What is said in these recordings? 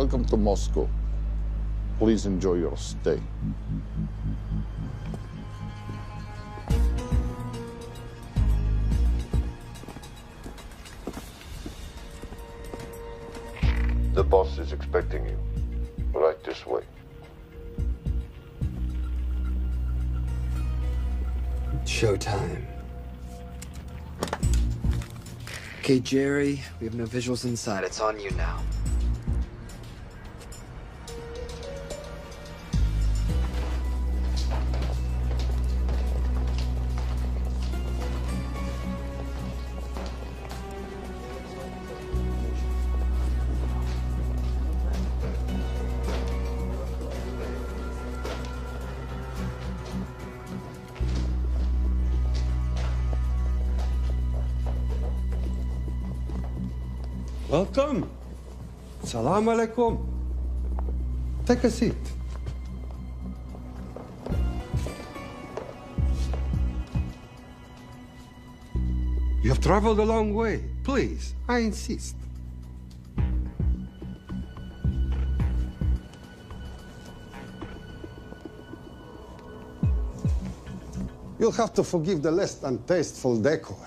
Welcome to Moscow. Please enjoy your stay. The boss is expecting you. Right this way. Showtime. Okay, Jerry, we have no visuals inside. It's on you now. Welcome. Salam alaikum. Take a seat. You have traveled a long way. Please, I insist. You'll have to forgive the less than tasteful decor.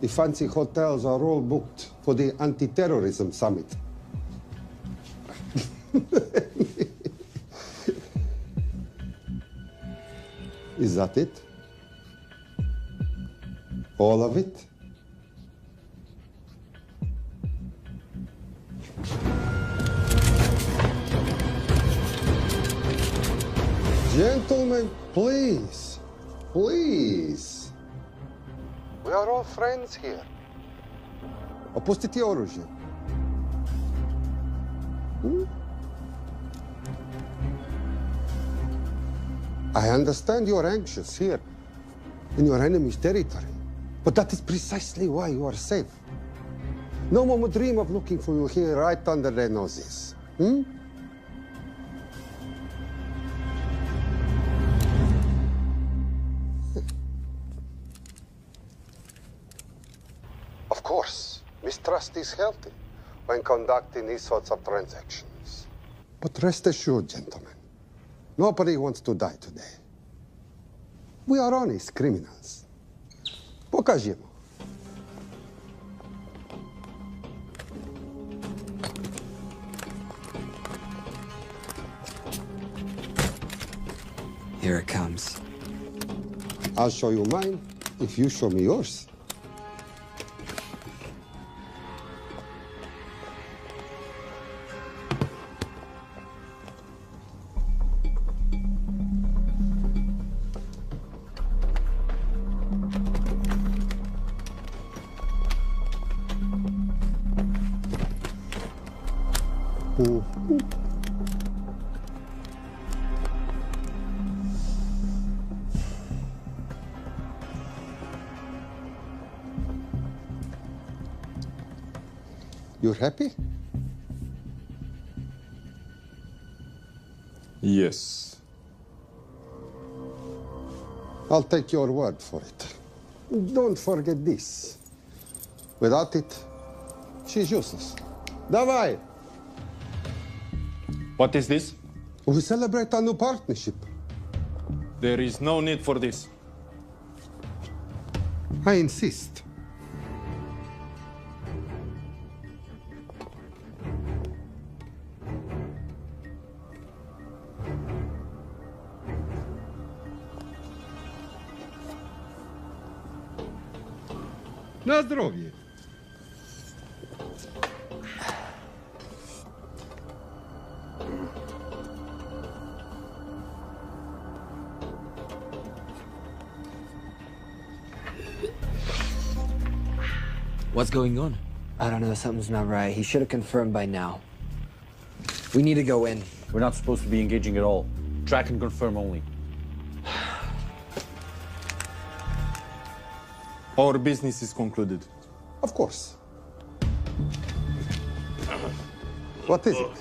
The fancy hotels are all booked for the anti-terrorism summit. Is that it? All of it? Gentlemen, please, please. We are all friends here. Опустите оружие. I understand you're anxious here in your enemy's territory, but that is precisely why you are safe. No one would dream of looking for you here right under their noses. Of course, mistrust is healthy when conducting these sorts of transactions. But rest assured, gentlemen, nobody wants to die today. We are honest criminals. Покажемо. Here it comes. I'll show you mine if you show me yours. You're happy? Yes. I'll take your word for it. Don't forget this. Without it, she's useless. Давай! What is this? We celebrate our new partnership. There is no need for this. I insist. На здоровье. What's going on? I don't know. Something's not right. He should have confirmed by now. We need to go in. We're not supposed to be engaging at all. Track and confirm only. Our business is concluded. Of course. What is it?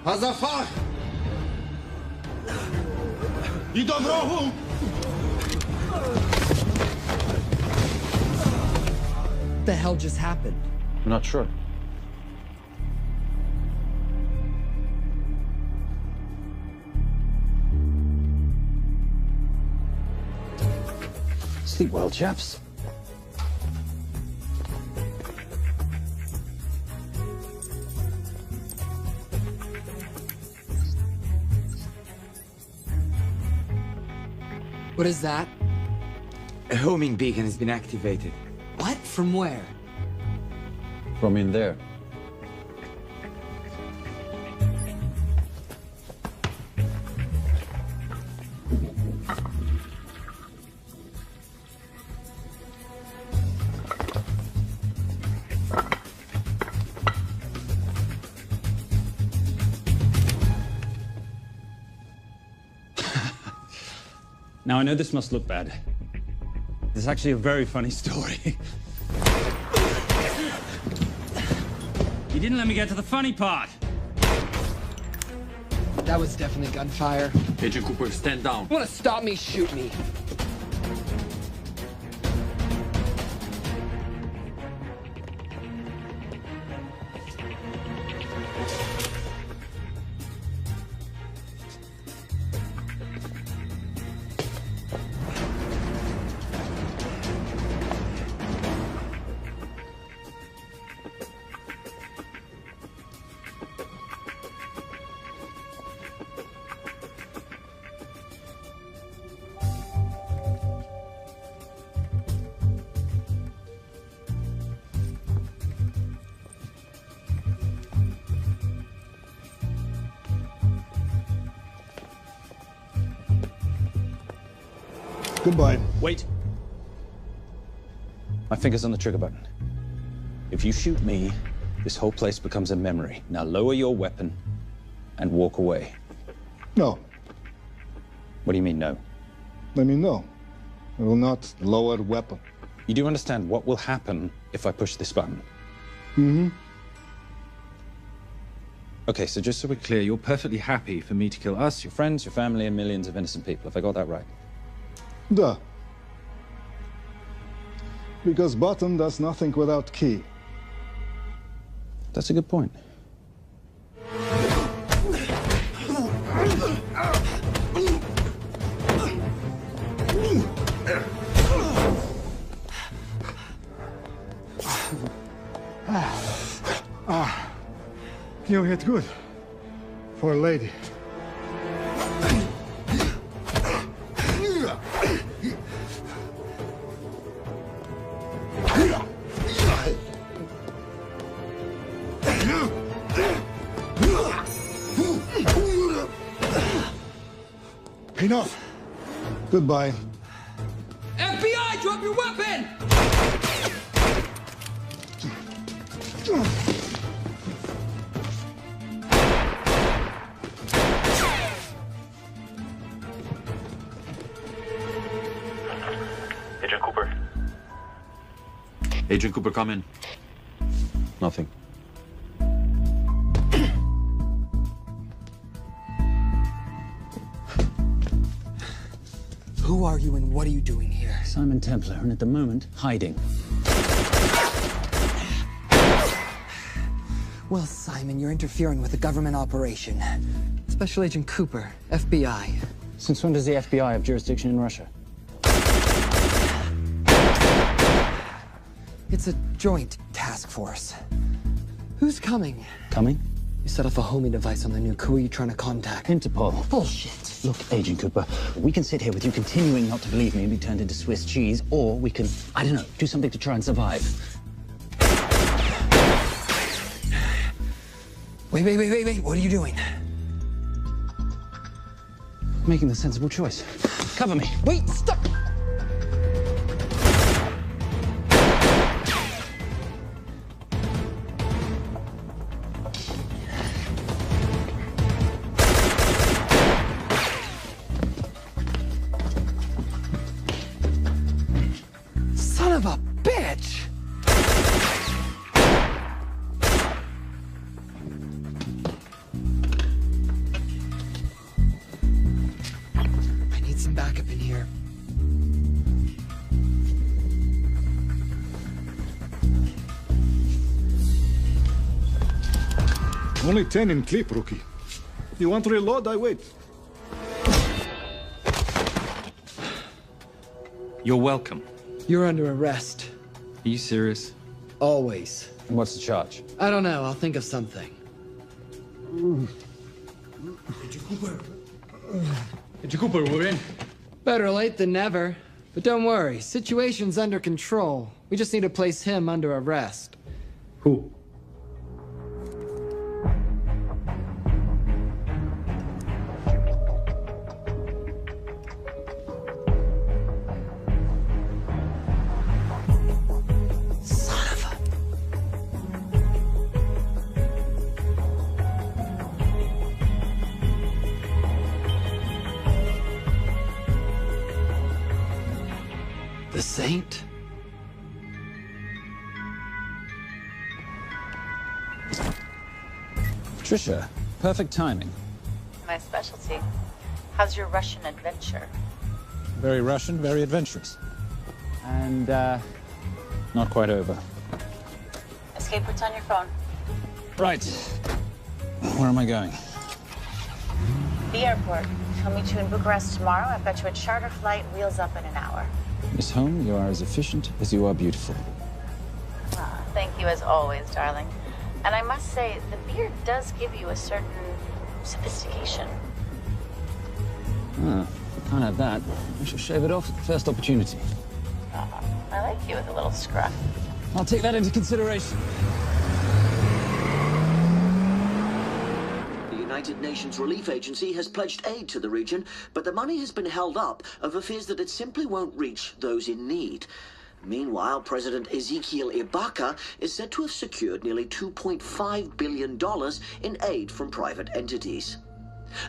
Hazafar! I dorogu! What the hell just happened? I'm not sure. Sleep well, chaps. What is that? A homing beacon has been activated. What? From where? From in there. Now, I know this must look bad. This is actually a very funny story. You didn't let me get to the funny part. That was definitely gunfire. Agent Cooper, stand down. You wanna stop me, shoot me. Goodbye. Wait. My finger's on the trigger button. If you shoot me, this whole place becomes a memory. Now lower your weapon and walk away. No. What do you mean, no? I mean, no. I will not lower weapon. You do understand what will happen if I push this button? Mm-hmm. Okay, so just so we're clear, you're perfectly happy for me to kill us, your friends, your family, and millions of innocent people. Have I got that right? Duh. Because button does nothing without key. That's a good point. You hit good. For a lady. Enough. Goodbye. FBI, drop your weapon! Agent Cooper. Agent Cooper, come in. Nothing. Who are you and what are you doing here? Simon Templar, and at the moment, hiding. Well, Simon, you're interfering with a government operation. Special Agent Cooper, FBI. Since when does the FBI have jurisdiction in Russia? It's a joint task force. Who's coming? Coming? You set off a homing device on the nuke. Who are you trying to contact? Interpol. Bullshit. Look, Agent Cooper, we can sit here with you continuing not to believe me and be turned into Swiss cheese, or we can, I don't know, do something to try and survive. Wait. What are you doing? Making the sensible choice. Cover me. Wait, stop! Son of a bitch! I need some backup in here. Only 10 in clip, rookie. You want to reload? I wait. You're welcome. You're under arrest. Are you serious? Always. And what's the charge? I don't know. I'll think of something. Cooper, we're in. Better late than never. But don't worry. Situation's under control. We just need to place him under arrest. Who? The Saint? Patricia, perfect timing. My specialty. How's your Russian adventure? Very Russian, very adventurous. And, not quite over. Escape routes on your phone. Right. Where am I going? The airport. I'll meet you in Bucharest tomorrow. I've got you a charter flight, wheels up in an hour. Miss Holm, you are as efficient as you are beautiful. Ah, thank you as always, darling. And I must say, the beard does give you a certain sophistication. Ah, if I can't have that, I shall shave it off at the first opportunity. I like you with a little scruff. I'll take that into consideration. The United Nations Relief Agency has pledged aid to the region, but the money has been held up over fears that it simply won't reach those in need. Meanwhile, President Ezekiel Ibaka is said to have secured nearly $2.5 billion in aid from private entities.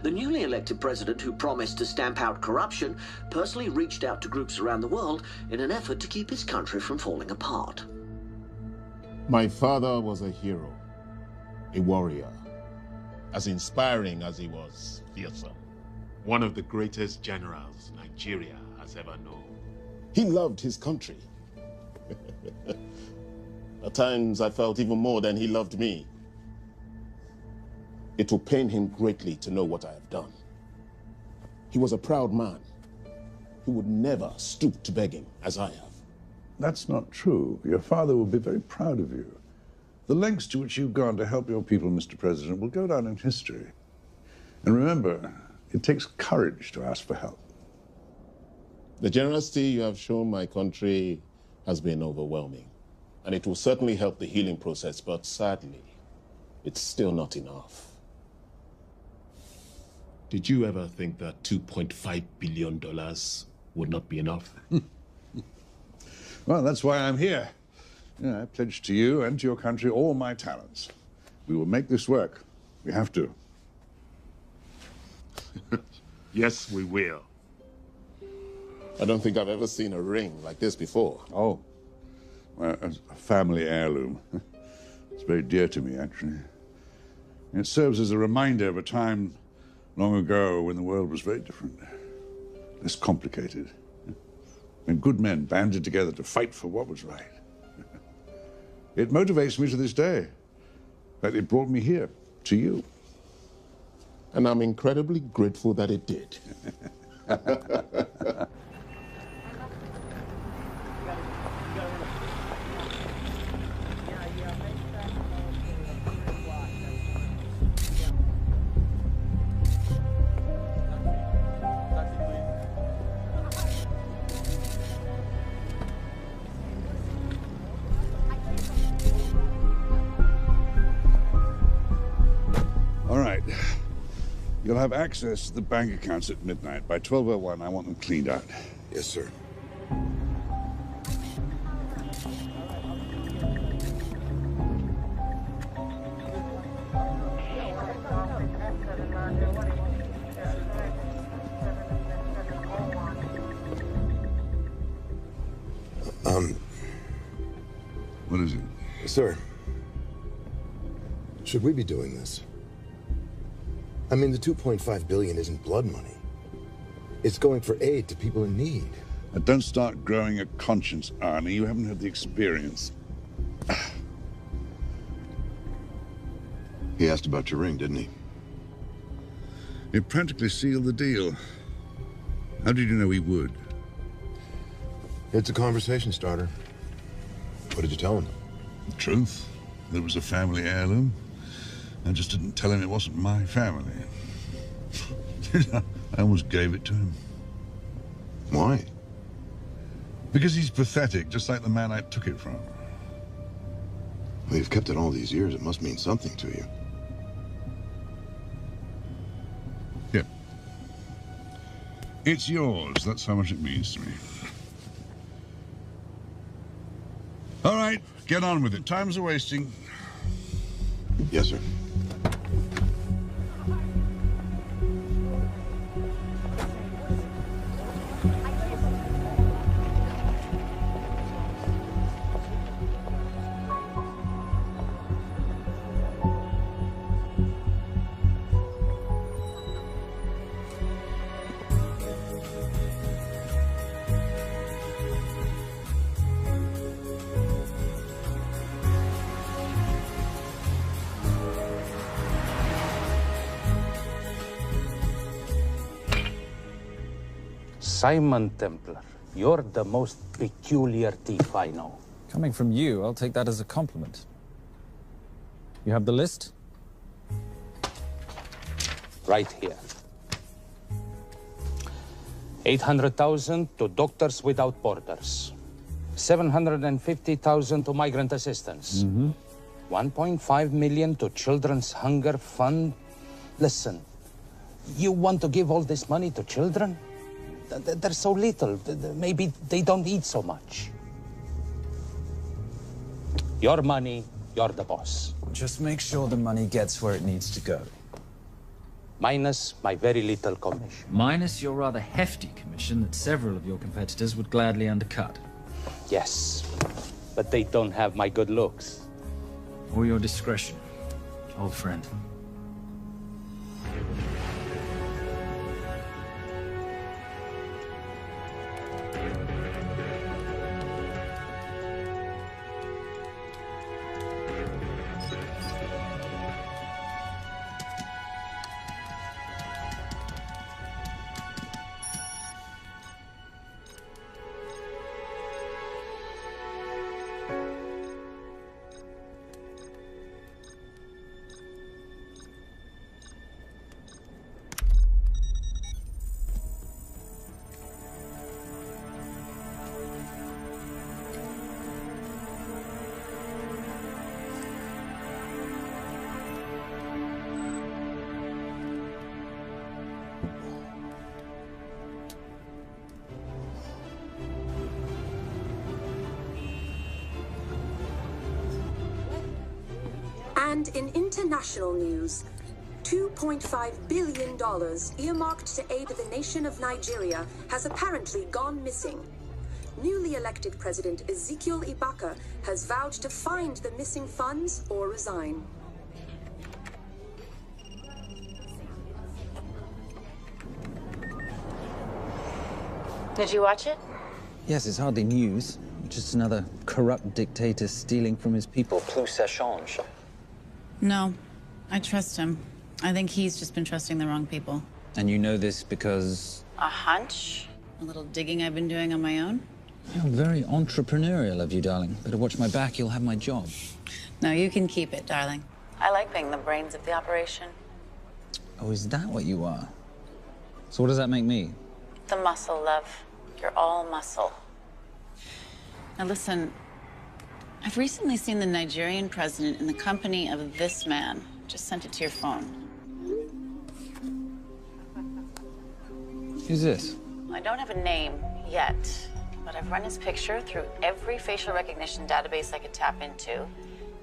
The newly elected president, who promised to stamp out corruption, personally reached out to groups around the world in an effort to keep his country from falling apart. My father was a hero, a warrior, as inspiring as he was fearsome. One of the greatest generals Nigeria has ever known. He loved his country. At times, I felt even more than he loved me. It will pain him greatly to know what I have done. He was a proud man who would never stoop to begging as I have. That's not true. Your father will be very proud of you. The lengths to which you've gone to help your people, Mr. President, will go down in history. And remember, it takes courage to ask for help. The generosity you have shown my country has been overwhelming. And it will certainly help the healing process, but sadly, it's still not enough. Did you ever think that $2.5 billion would not be enough? Well, that's why I'm here. I pledge to you and to your country all my talents. We will make this work. We have to. Yes, we will. I don't think I've ever seen a ring like this before. Oh, well, a family heirloom. It's very dear to me, actually. It serves as a reminder of a time long ago when the world was very different, less complicated, when good men banded together to fight for what was right. It motivates me to this day, that it brought me here, to you. And I'm incredibly grateful that it did. All right. You'll have access to the bank accounts at midnight. By 12:01, I want them cleaned out. Yes, sir. What is it? Sir, should we be doing this? I mean, the $2.5 billion isn't blood money. It's going for aid to people in need. Now, don't start growing a conscience, Arnie. You haven't had the experience. He asked about your ring, didn't he? It practically sealed the deal. How did you know he would? It's a conversation starter. What did you tell him? The truth. That it was a family heirloom. I just didn't tell him it wasn't my family. I almost gave it to him. Why? Because he's pathetic, just like the man I took it from. Well, you've kept it all these years. It must mean something to you. Yeah. It's yours. That's how much it means to me. All right, get on with it. Time's a wasting. Yes, sir. Simon Templar, you're the most peculiar thief I know. Coming from you, I'll take that as a compliment. You have the list? Right here. 800,000 to Doctors Without Borders. 750,000 to migrant assistance. 1.5 million to Children's Hunger Fund. Listen, you want to give all this money to children? They're so little. Maybe they don't eat so much. Your money, you're the boss. Just make sure the money gets where it needs to go. Minus my very little commission. Minus your rather hefty commission that several of your competitors would gladly undercut. Yes, but they don't have my good looks. Or your discretion, old friend. And in international news, $2.5 billion earmarked to aid the nation of Nigeria has apparently gone missing. Newly elected President Ezekiel Ibaka has vowed to find the missing funds or resign. Did you watch it? Yes, it's hardly news. Just another corrupt dictator stealing from his people. Plus ça change. No, I trust him. I think he's just been trusting the wrong people. And you know this because... A hunch? A little digging I've been doing on my own? You're very entrepreneurial of you, darling. Better watch my back, you'll have my job. No, you can keep it, darling. I like being the brains of the operation. Oh, is that what you are? So what does that make me? The muscle, love. You're all muscle. Now listen, I've recently seen the Nigerian president in the company of this man. Just sent it to your phone. Who's this? I don't have a name yet, but I've run his picture through every facial recognition database I could tap into.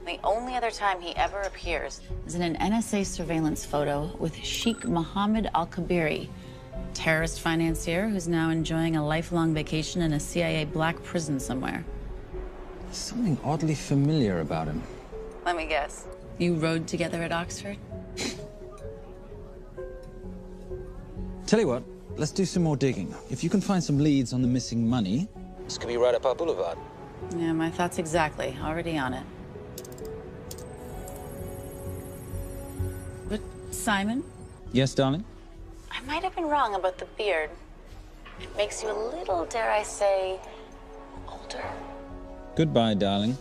The only other time he ever appears is in an NSA surveillance photo with Sheikh Mohammed Al-Kabiri, terrorist financier who's now enjoying a lifelong vacation in a CIA black prison somewhere. There's something oddly familiar about him. Let me guess. You rode together at Oxford? Tell you what, let's do some more digging. If you can find some leads on the missing money, this could be right up our boulevard. Yeah, my thoughts exactly. Already on it. Simon? Yes, darling? I might have been wrong about the beard. It makes you a little, dare I say, older. Goodbye, darling.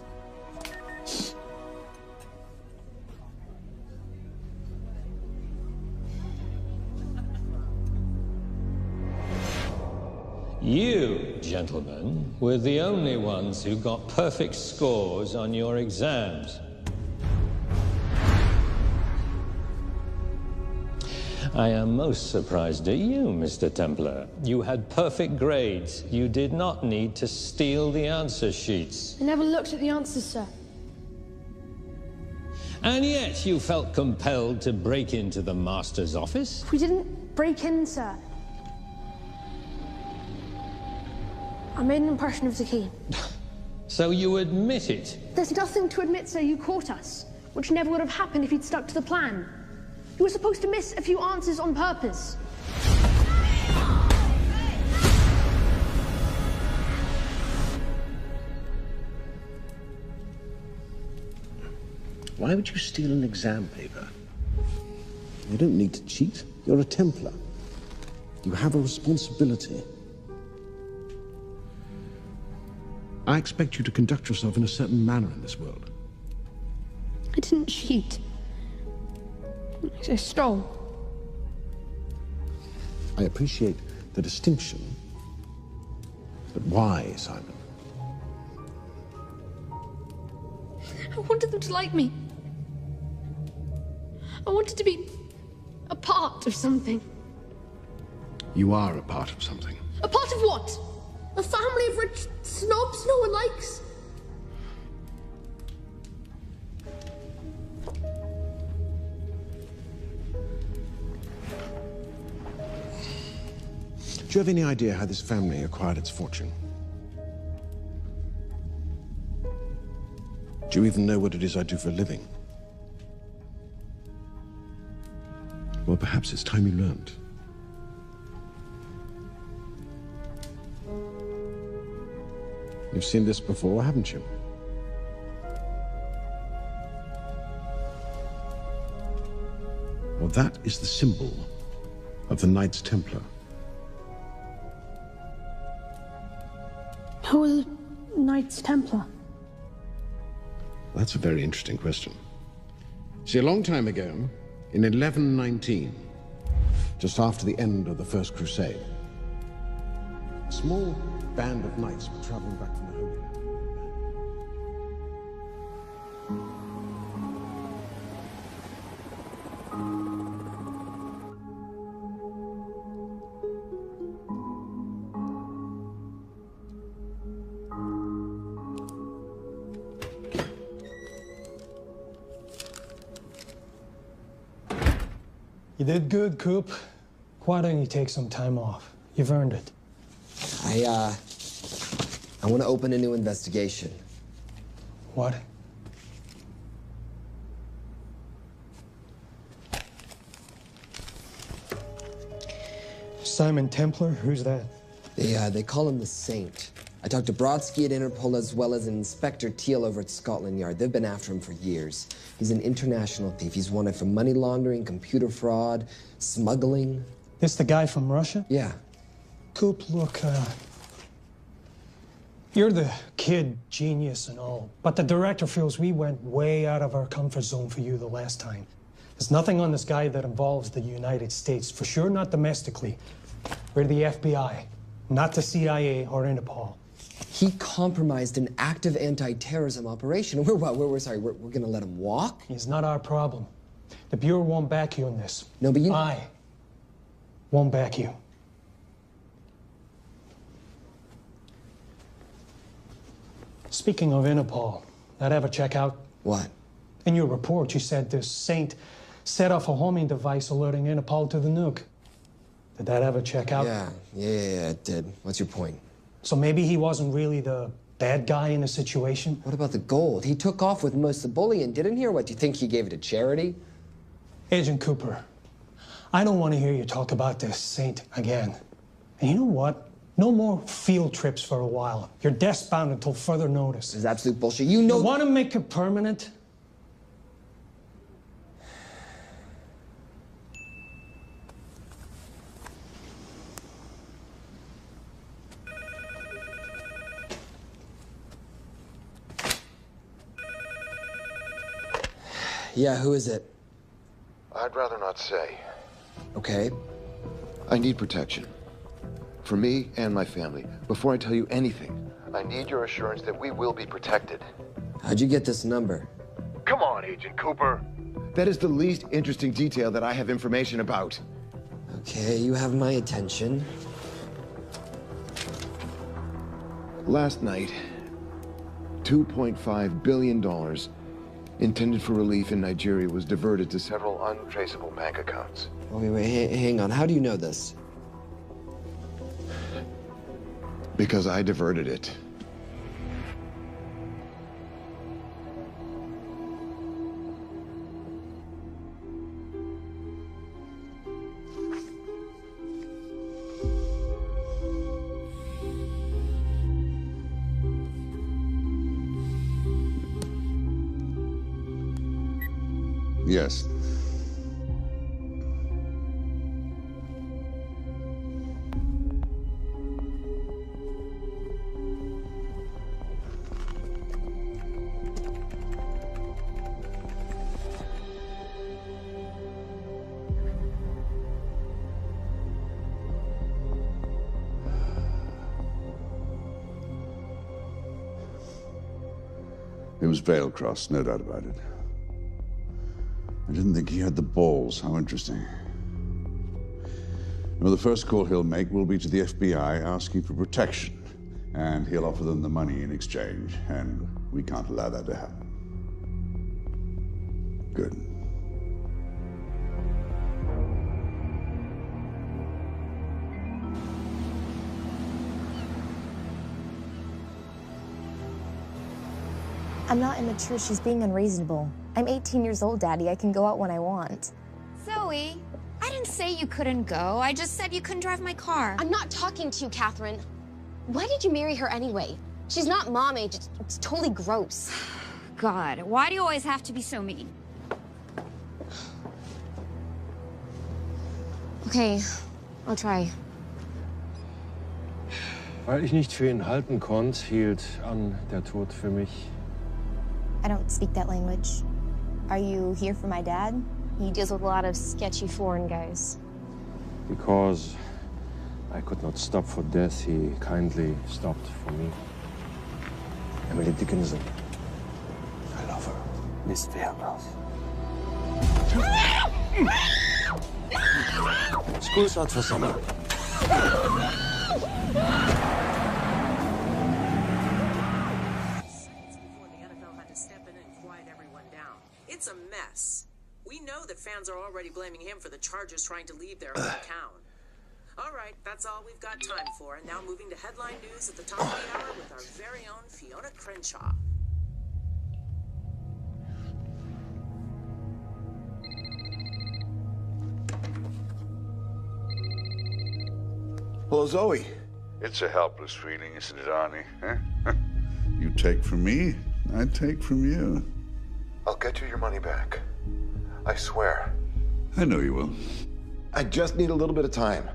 You, gentlemen, were the only ones who got perfect scores on your exams. I am most surprised at you, Mr. Templar. You had perfect grades. You did not need to steal the answer sheets. I never looked at the answers, sir. And yet you felt compelled to break into the master's office? We didn't break in, sir. I made an impression of the key. So you admit it? There's nothing to admit, sir. You caught us, which never would have happened if you'd stuck to the plan. You were supposed to miss a few answers on purpose. Why would you steal an exam paper? You don't need to cheat. You're a Templar. You have a responsibility. I expect you to conduct yourself in a certain manner in this world. I didn't cheat. I stole. I appreciate the distinction. But why, Simon? I wanted them to like me. I wanted to be a part of something. You are a part of something. A part of what? A family of rich snobs no one likes? Do you have any idea how this family acquired its fortune? Do you even know what it is I do for a living? Well, perhaps it's time you learned. You've seen this before, haven't you? Well, that is the symbol of the Knights Templar. Who are the Knights Templar? That's a very interesting question. See, a long time ago, in 1119, just after the end of the First Crusade, a small band of knights were traveling back from the Holy Land. You did good, Coop. Why don't you take some time off? You've earned it. I want to open a new investigation. What? Simon Templar? Who's that? They call him the Saint. I talked to Brodsky at Interpol as well as Inspector Teal over at Scotland Yard. They've been after him for years. He's an international thief. He's wanted for money laundering, computer fraud, smuggling. This the guy from Russia? Yeah. Coop, look, you're the kid genius and all, but the director feels we went way out of our comfort zone for you the last time. There's nothing on this guy that involves the United States, for sure not domestically. We're the FBI, not the CIA or Interpol. He compromised an active anti-terrorism operation. We're gonna let him walk? He's not our problem. The Bureau won't back you on this. No, but I won't back you. Speaking of Interpol, that ever check out? What? In your report, you said this Saint set off a homing device alerting Interpol to the nuke. Did that ever check out? Yeah, it did. What's your point? So maybe he wasn't really the bad guy in the situation? What about the gold? He took off with most of the bullion, didn't he? Or what, do you think he gave it to charity? Agent Cooper, I don't want to hear you talk about this Saint again. And you know what? No more field trips for a while. You're desk-bound until further notice. This is absolute bullshit. You know— You want to make it permanent? Yeah, who is it? I'd rather not say. Okay. I need protection. For me and my family. Before I tell you anything, I need your assurance that we will be protected. How'd you get this number? Come on, Agent Cooper. That is the least interesting detail that I have information about. Okay, you have my attention. Last night, $2.5 billion intended for relief in Nigeria was diverted to several untraceable bank accounts. Wait, hang on. How do you know this? Because I diverted it. Yes. It was veil crossed, no doubt about it. I didn't think he had the balls. How interesting. Well, the first call he'll make will be to the FBI asking for protection. And he'll offer them the money in exchange. And we can't allow that to happen. Good. I'm not immature. She's being unreasonable. I'm 18 years old, Daddy. I can go out when I want. Zoe, I didn't say you couldn't go. I just said you couldn't drive my car. I'm not talking to you, Catherine. Why did you marry her anyway? She's not mom age. It's totally gross. God, why do you always have to be so mean? Okay, I'll try. Weil ich nicht für ihn halten konnte, hielt an der Tod für mich. I don't speak that language. Are you here for my dad? He deals with a lot of sketchy foreign guys. Because I could not stop for death, he kindly stopped for me. Emily Dickinson. I love her. Miss Fairmouth. School's out for summer. It's a mess. We know that fans are already blaming him for the Chargers trying to leave their hometown. All right, that's all we've got time for. And now moving to headline news at the top of the hour with our very own Fiona Crenshaw. Hello, Zoe. It's a helpless feeling, isn't it, Arnie? Huh? You take from me, I take from you. I'll get you your money back. I swear. I know you will. I just need a little bit of time.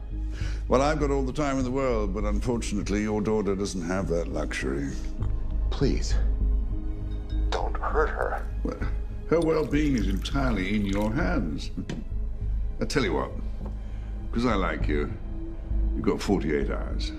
Well, I've got all the time in the world, but unfortunately, your daughter doesn't have that luxury. Please, don't hurt her. Well, her well-being is entirely in your hands. I tell you what, because I like you, you've got 48 hours.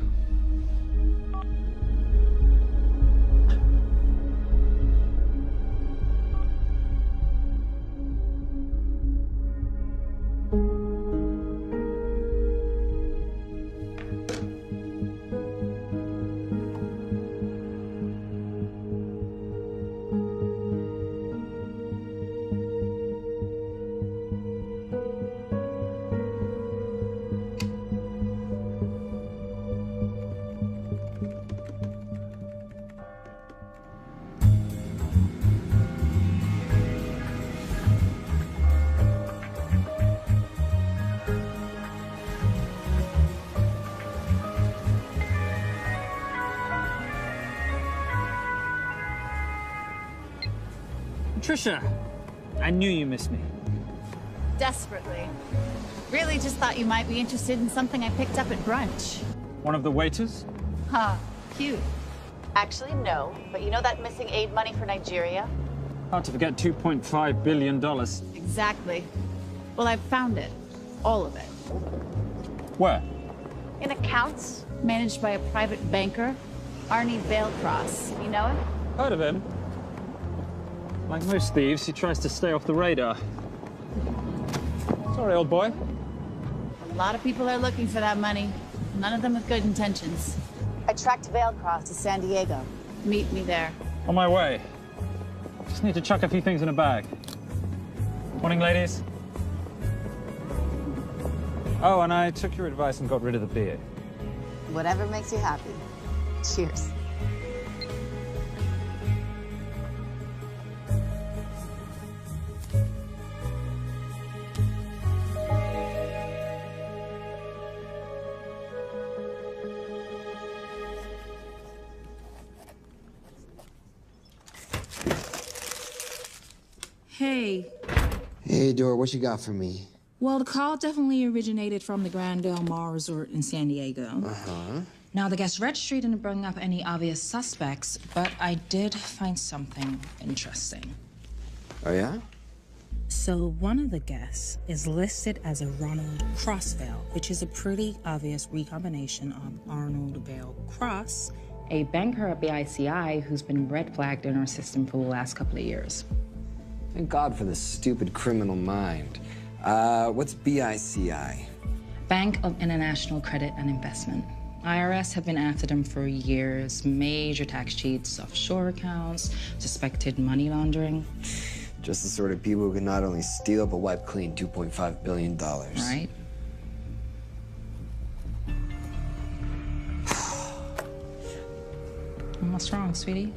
Trisha, I knew you missed me. Desperately. Really just thought you might be interested in something I picked up at brunch. One of the waiters? Huh, cute. Actually, no. But you know that missing aid money for Nigeria? Hard to forget $2.5 billion. Exactly. Well, I've found it. All of it. Where? In accounts managed by a private banker, Arnie Vailcross. You know him? Heard of him. Like most thieves, he tries to stay off the radar. Sorry, old boy. A lot of people are looking for that money. None of them with good intentions. I tracked Vailcross to San Diego. Meet me there. On my way. Just need to chuck a few things in a bag. Morning, ladies. Oh, and I took your advice and got rid of the beer. Whatever makes you happy. Cheers. Hey. Hey, Dora, what you got for me? Well, the call definitely originated from the Grand Del Mar Resort in San Diego. Uh-huh. Now, the guest registry didn't bring up any obvious suspects, but I did find something interesting. Oh, yeah? So one of the guests is listed as a Ronald Crossvale, which is a pretty obvious recombination of Arnold Vale Cross, a banker at BICI who's been red flagged in our system for the last couple of years. Thank God for this stupid criminal mind. What's BICI? Bank of International Credit and Investment. IRS have been after them for years. Major tax cheats, offshore accounts, suspected money laundering. Just the sort of people who can not only steal but wipe clean $2.5 billion. Right? What's wrong, sweetie?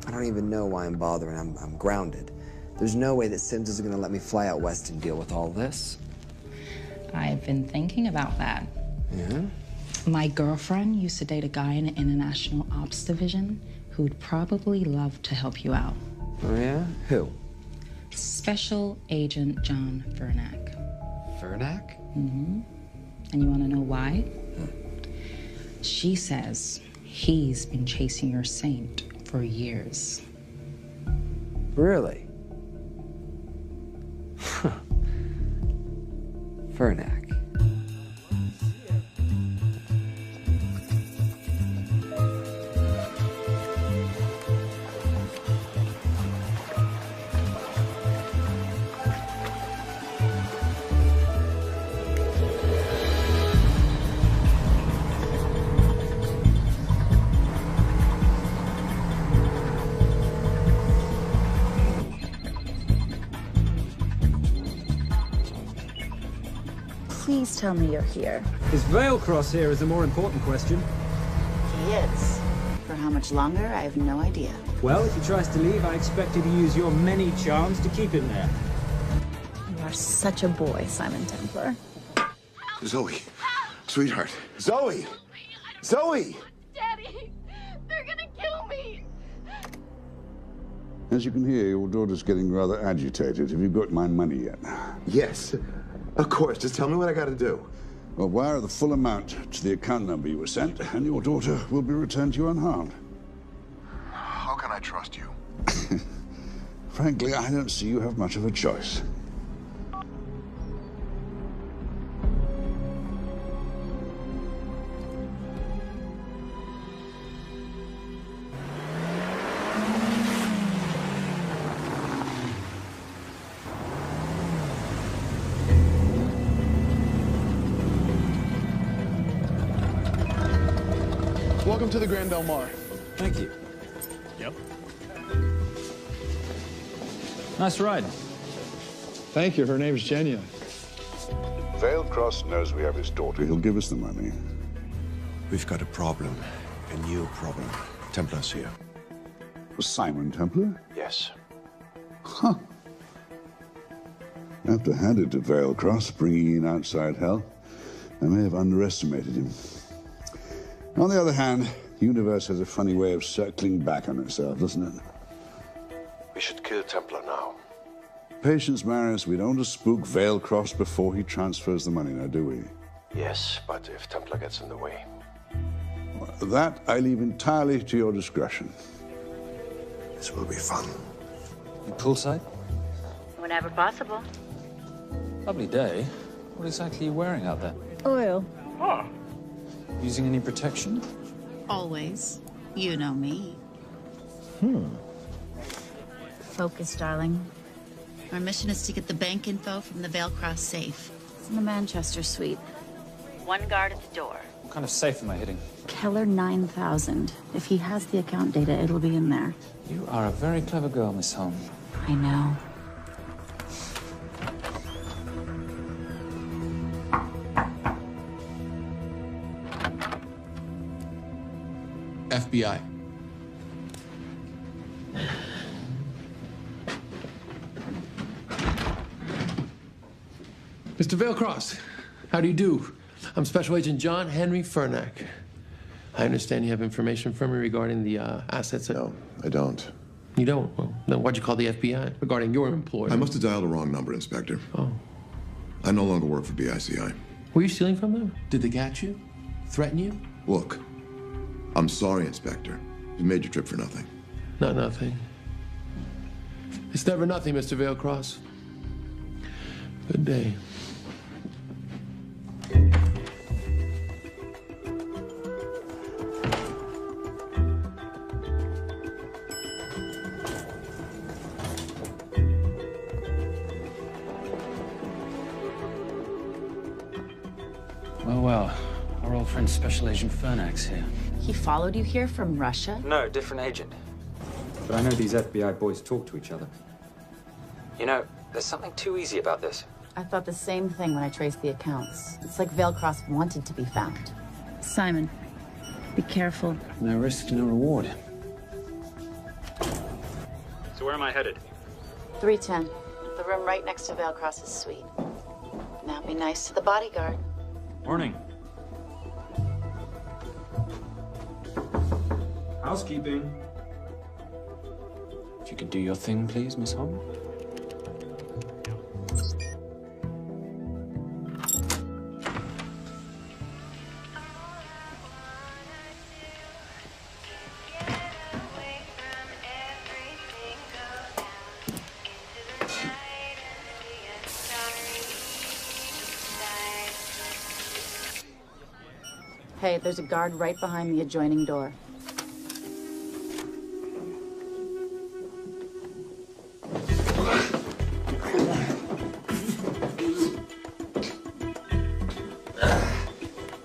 I don't even know why I'm bothering. I'm grounded. There's no way that Sims is gonna let me fly out west and deal with all this. I've been thinking about that. Yeah? My girlfriend used to date a guy in the International Ops Division who'd probably love to help you out. Oh, yeah? Who? Special Agent John Vernack. Vernack? Mm-hmm. And you want to know why? She says he's been chasing your saint for years. Really? Huh. Vernack. Please tell me you're here. Is Vailcross here is the more important question. He is. For how much longer, I have no idea. Well, if he tries to leave, I expect you to use your many charms to keep him there. You are such a boy, Simon Templar. Zoe. Sweetheart. Zoe! Zoe! Daddy, they're gonna kill me. As you can hear, your daughter's getting rather agitated. Have you got my money yet? Yes. Of course. Just tell me what I gotta do. Well, wire the full amount to the account number you were sent, and your daughter will be returned to you unharmed. How can I trust you? Frankly, I don't see you have much of a choice. Welcome to the Grand Del Mar. Thank you. Yep. Nice ride. Thank you. Her name's Genya. Vailcross knows we have his daughter. He'll give us the money. We've got a problem. A new problem. Templar's here. Simon Templar? Yes. Huh. I have to hand it to Vailcross, bringing in outside help. I may have underestimated him. On the other hand, the universe has a funny way of circling back on itself, doesn't it? We should kill Templar now. Patience, Maris. We don't want to spook Vailcross before he transfers the money, now, do we? Yes, but if Templar gets in the way. That I leave entirely to your discretion. This will be fun. You poolside? Whenever possible. Lovely day. What exactly are you wearing out there? Oil. Using any protection? Always. You know me. Focus, darling. Our mission is to get the bank info from the Veilcross safe. It's in the Manchester suite. One guard at the door. What kind of safe am I hitting? Keller 9000. If he has the account data, it'll be in there. You are a very clever girl, Miss Holm. I know. FBI. Mr. Veilcross, how do you do? I'm Special Agent John Henry Furnack. I understand you have information from me regarding the assets. No, I don't. You don't? Well, then why'd you call the FBI regarding your employer? I must have dialed the wrong number, Inspector. Oh. I no longer work for BICI. Were you stealing from them? Did they catch you? Threaten you? Look, I'm sorry, Inspector. You made your trip for nothing. Not nothing. It's never nothing, Mr. Veilcross. Good day. Well, our old friend Special Agent Furnack's here. He followed you here from Russia? No, different agent. But I know these FBI boys talk to each other. You know, there's something too easy about this. I thought the same thing when I traced the accounts. It's like Veilcross wanted to be found. Simon, be careful. No risk, no reward. So where am I headed? 310. The room right next to Veilcross's suite. Now be nice to the bodyguard. Morning. Housekeeping. If you could do your thing, please, Miss Holm. Hey, there's a guard right behind the adjoining door.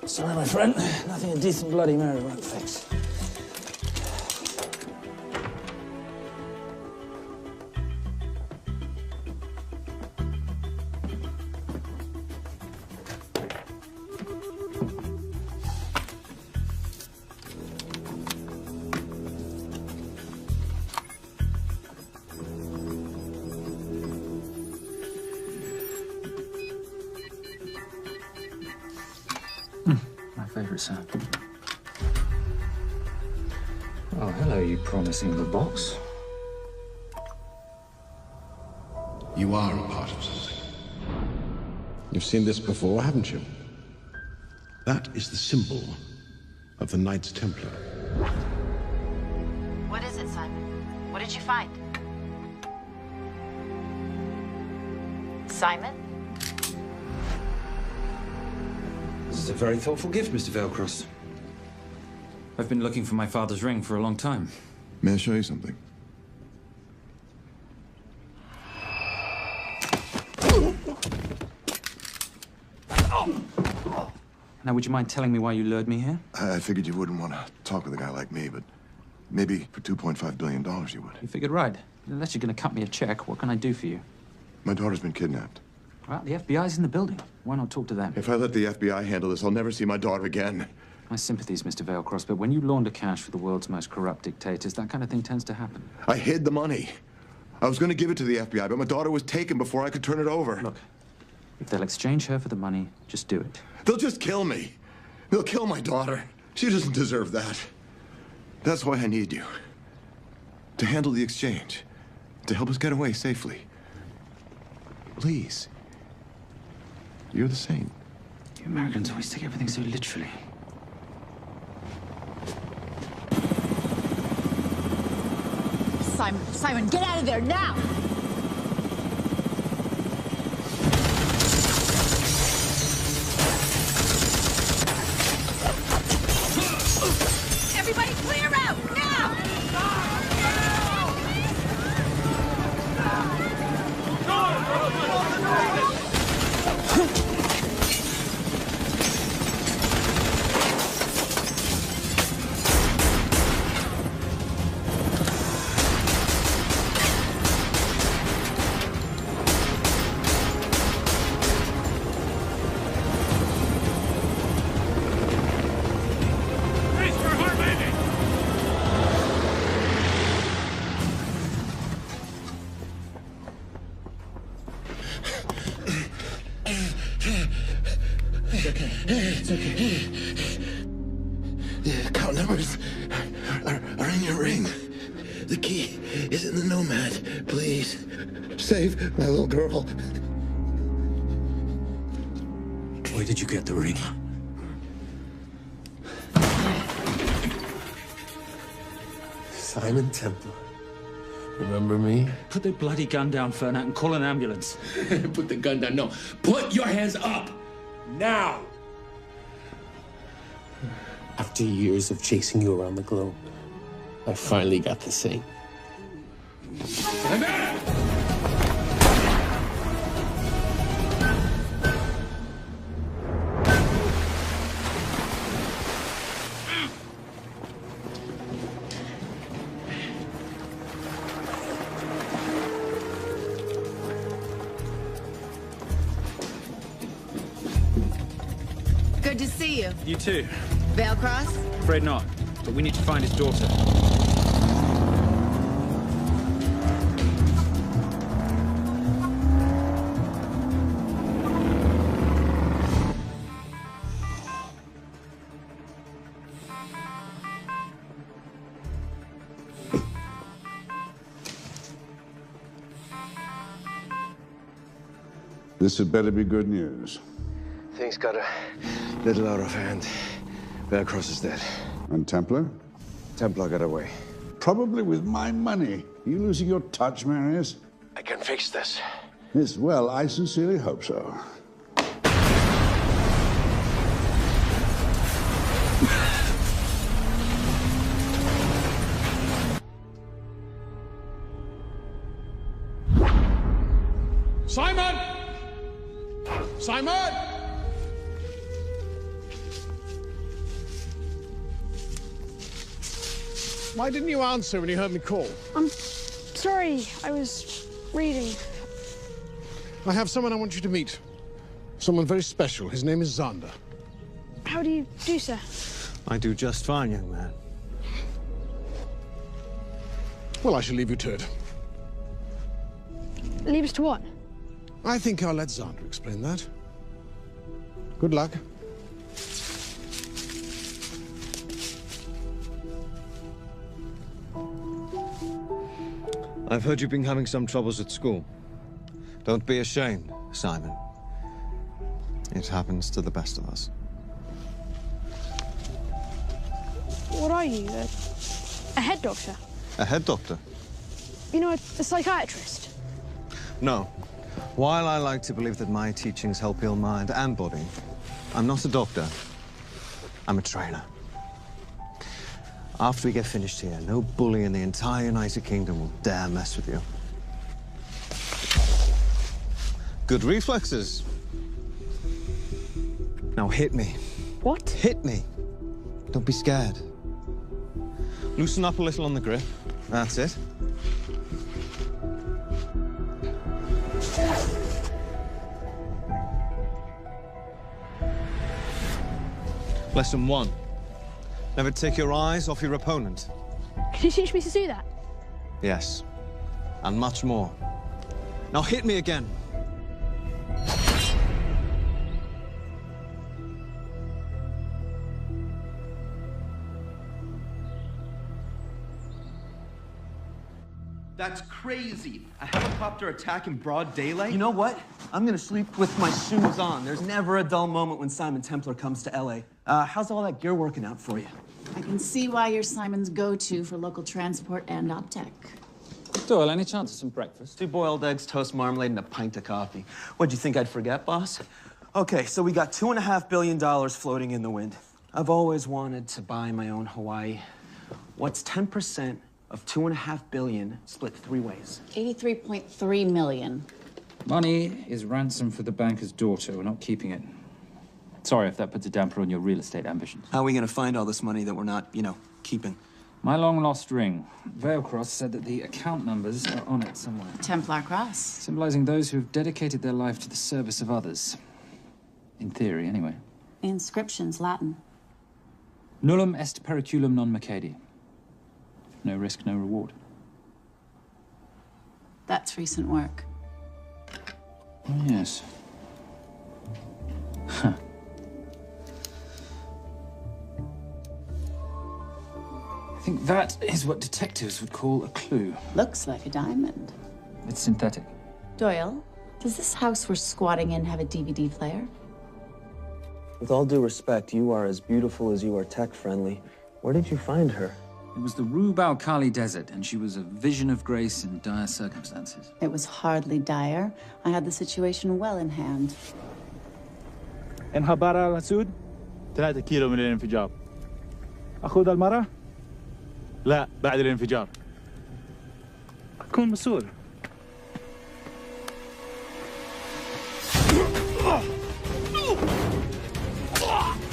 Sorry, my friend. Nothing a decent Bloody Mary won't fix. My favorite sound. Oh, hello, you promising little box. You are a part of something. You've seen this before, haven't you? That is the symbol of the Knights Templar. What is it, Simon? What did you find? Simon? This is a very thoughtful gift, Mr. Veilcross. I've been looking for my father's ring for a long time. May I show you something? Now, would you mind telling me why you lured me here? I figured you wouldn't want to talk with a guy like me, but maybe for $2.5 billion you would. You figured right. Unless you're going to cut me a check, what can I do for you? My daughter's been kidnapped. Well, the FBI's in the building. Why not talk to them? If I let the FBI handle this, I'll never see my daughter again. My sympathies, Mr. Veilcross, but when you launder cash for the world's most corrupt dictators, that kind of thing tends to happen. I hid the money. I was going to give it to the FBI, but my daughter was taken before I could turn it over. Look, if they'll exchange her for the money, just do it. They'll just kill me. They'll kill my daughter. She doesn't deserve that. That's why I need you. To handle the exchange. To help us get away safely. Please. You're the saint. You Americans always take everything so literally. Simon. Simon, get out of there now! Everybody clear out, now! It's okay. The account numbers are in your ring. The key is in the Nomad. Please, save my little girl. Where did you get the ring? Simon Templar. Remember me? Put the bloody gun down, Fernak, and call an ambulance. Put the gun down. No. Put your hands up. Now. After years of chasing you around the globe, I finally got the same. I'm back! Good to see you. You too. Vale Cross? Afraid not, but we need to find his daughter. This had better be good news. Things got a little out of hand. Vale Cross is dead. And Templar? Templar got away. Probably with my money. You losing your touch, Marius? I can fix this. Yes, well, I sincerely hope so. Simon! Simon! Why didn't you answer when you heard me call? I'm sorry, I was reading. I have someone I want you to meet. Someone very special. His name is Zander. How do you do, sir? I do just fine, young man. Well, I shall leave you to it. Leave us to what? I think I'll let Zander explain that. Good luck. I've heard you've been having some troubles at school. Don't be ashamed, Simon. It happens to the best of us. What are you, a head doctor? A head doctor? You know, a psychiatrist? No. While I like to believe that my teachings help heal mind and body, I'm not a doctor. I'm a trainer. After we get finished here, no bully in the entire United Kingdom will dare mess with you. Good reflexes. Now hit me. What? Hit me. Don't be scared. Loosen up a little on the grip. That's it. Lesson 1. Never take your eyes off your opponent. Can you teach me to do that? Yes. And much more. Now hit me again. That's crazy. A helicopter attack in broad daylight? You know what? I'm gonna sleep with my shoes on. There's never a dull moment when Simon Templar comes to LA. How's all that gear working out for you? I can see why you're Simon's go-to for local transport and OpTech. Doyle, any chance of some breakfast? 2 boiled eggs, toast, marmalade, and a pint of coffee. What'd you think I'd forget, boss? Okay, so we got $2.5 billion floating in the wind. I've always wanted to buy my own Hawaii. What's 10% of $2.5 billion split 3 ways? 83.3 million. Money is ransom for the banker's daughter. We're not keeping it. Sorry if that puts a damper on your real estate ambitions. How are we gonna find all this money that we're not, keeping? My long-lost ring. Veilcross said that the account numbers are on it somewhere. Templar Cross. Symbolizing those who have dedicated their life to the service of others. In theory, anyway. The inscription's Latin. Nullum est periculum non mercedi. No risk, no reward. That's recent work. Oh, yes. Huh. I think that is what detectives would call a clue. Looks like a diamond. It's synthetic. Doyle, does this house we're squatting in have a DVD player? With all due respect, you are as beautiful as you are tech-friendly. Where did you find her? It was the Rub al-Khali Desert, and she was a vision of grace in dire circumstances. It was hardly dire. I had the situation well in hand. انخبار على السود 3 كيلو من الانفجار. أخذ المرة؟ لا بعد الانفجار. أكون مسؤول.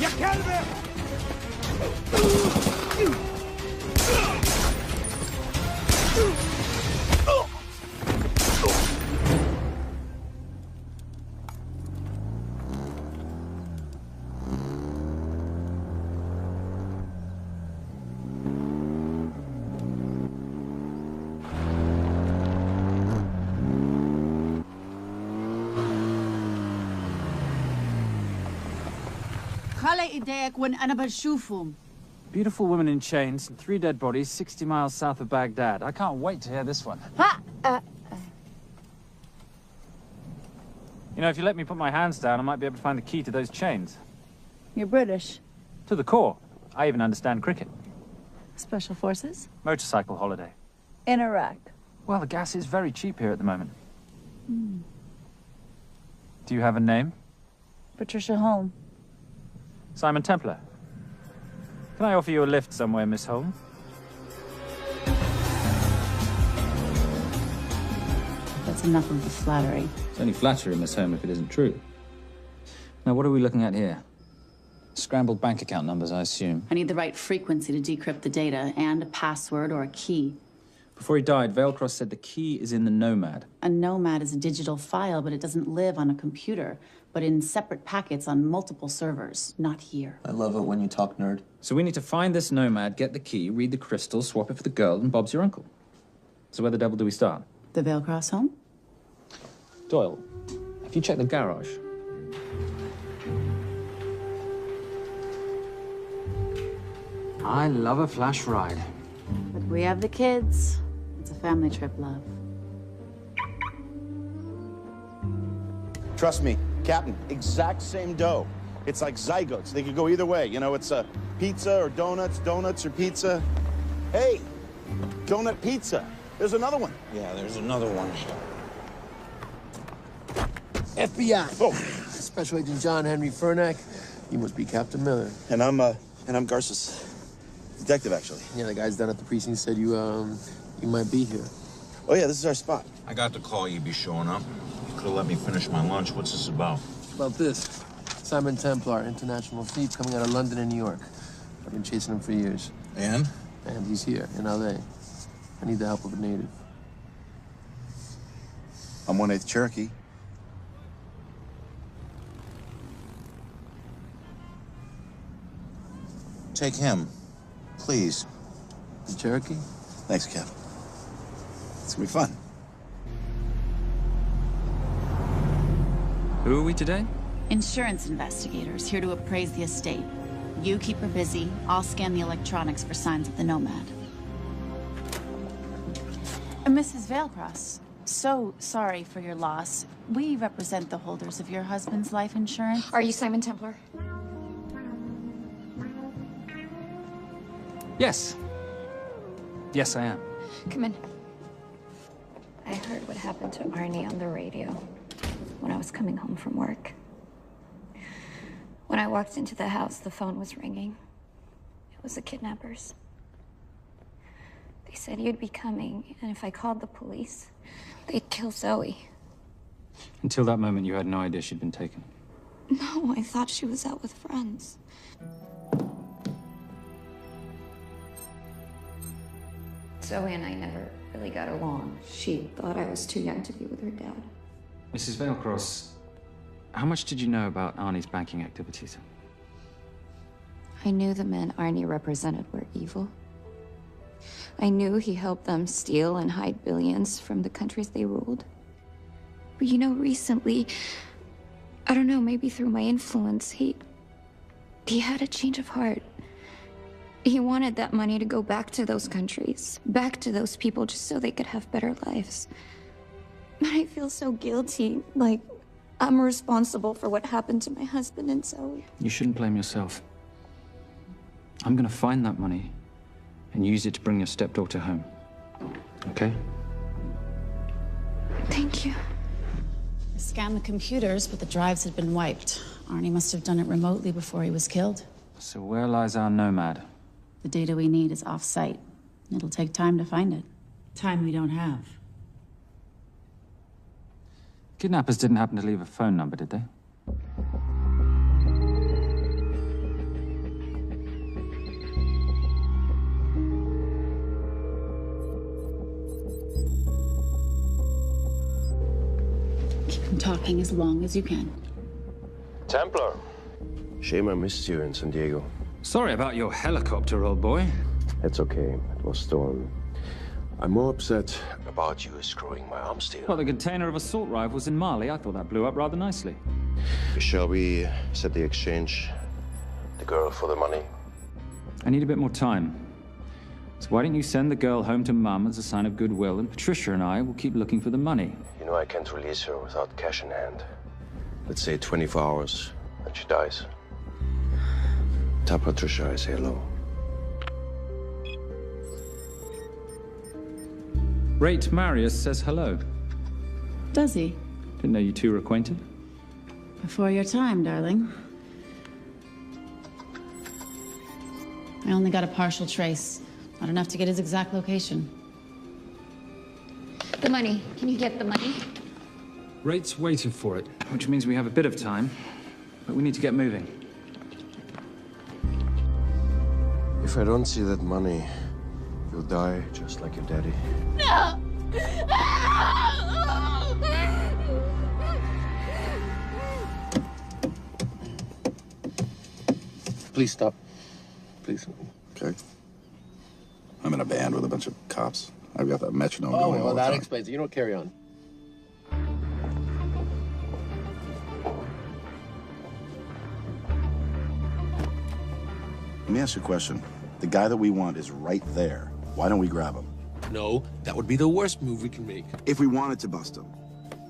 يا كلب! خلي ايديك وين أنا بشوفهم. Beautiful woman in chains and 3 dead bodies 60 miles south of Baghdad. I can't wait to hear this one. You know, if you let me put my hands down, I might be able to find the key to those chains. You're British. To the core. I even understand cricket. Special Forces? Motorcycle holiday. In Iraq. Well, the gas is very cheap here at the moment. Do you have a name? Patricia Holm. Simon Templar. Can I offer you a lift somewhere, Miss Holm? That's enough of the flattery. It's only flattery, Miss Holm, if it isn't true. Now, what are we looking at here? Scrambled bank account numbers, I assume. I need the right frequency to decrypt the data and a password or a key. Before he died, Veilcross said the key is in the Nomad. A Nomad is a digital file, but it doesn't live on a computer, but in separate packets on multiple servers, not here. I love it when you talk nerd. So we need to find this Nomad, get the key, read the crystal, swap it for the girl, and Bob's your uncle. So where the devil do we start? The Veilcross home? Doyle, have you checked the garage? I love a flash ride. But we have the kids. It's a family trip, love. Trust me, Captain, exact same dough. It's like zygotes. They could go either way. You know, it's a pizza or donuts, donuts or pizza. Hey, donut pizza. There's another one. Yeah, there's another one. FBI. Oh. Special Agent John Henry Furnack. You must be Captain Miller. And I'm Garces. Detective, actually. Yeah, the guys down at the precinct said you might be here. Oh, yeah, this is our spot. I got the call you'd be showing up. You could have let me finish my lunch. What's this about? About this. Simon Templar, international thief coming out of London and New York. I've been chasing him for years. And? And he's here, in L.A. I need the help of a native. I'm 1/8 Cherokee. Take him, please. The Cherokee? Thanks, Cap. It's gonna be fun. Who are we today? Insurance investigators here to appraise the estate. You keep her busy. I'll scan the electronics for signs of the Nomad. Mrs. Veilcross, so sorry for your loss. We represent the holders of your husband's life insurance. Are you Simon Templar? Yes. Yes, I am. Come in. I heard what happened to Arnie on the radio when I was coming home from work. When I walked into the house, the phone was ringing. It was the kidnappers. They said you'd be coming, and if I called the police, they'd kill Zoe. Until that moment, you had no idea she'd been taken. No, I thought she was out with friends. Zoe and I never really got along. She thought I was too young to be with her dad. Mrs. Vailcross, how much did you know about Arnie's banking activities? I knew the men Arnie represented were evil. I knew he helped them steal and hide billions from the countries they ruled. But you know, recently, I don't know, maybe through my influence, he had a change of heart. He wanted that money to go back to those countries, back to those people, just so they could have better lives. But I feel so guilty, like I'm responsible for what happened to my husband and Zoe. You shouldn't blame yourself. I'm gonna find that money and use it to bring your stepdaughter home. Okay? Thank you. I scanned the computers, but the drives had been wiped. Arnie must have done it remotely before he was killed. So where lies our nomad? The data we need is off-site. It'll take time to find it. Time we don't have. Kidnappers didn't happen to leave a phone number, did they? Keep him talking as long as you can. Templar. Shame I missed you in San Diego. Sorry about your helicopter, old boy. It's okay. It was stolen. I'm more upset about you screwing my arms deal. Well, the container of assault rifles in Mali, I thought that blew up rather nicely. Shall we set the exchange? The girl for the money? I need a bit more time. So why don't you send the girl home to Mum as a sign of goodwill, and Patricia and I will keep looking for the money. You know I can't release her without cash in hand. Let's say 24 hours, and she dies. Tell Patricia I say hello. Rate Marius says hello. Does he? Didn't know you two were acquainted. Before your time, darling. I only got a partial trace. Not enough to get his exact location. The money. Can you get the money? Rate's waiting for it, which means we have a bit of time, but we need to get moving. If I don't see that money, you'll die just like your daddy. No! Please stop. Please. Okay. I'm in a band with a bunch of cops. I've got that metronome going all well, the that time. explains it. You don't carry on. Let me ask you a question. The guy that we want is right there. Why don't we grab him? No, that would be the worst move we can make. If we wanted to bust him.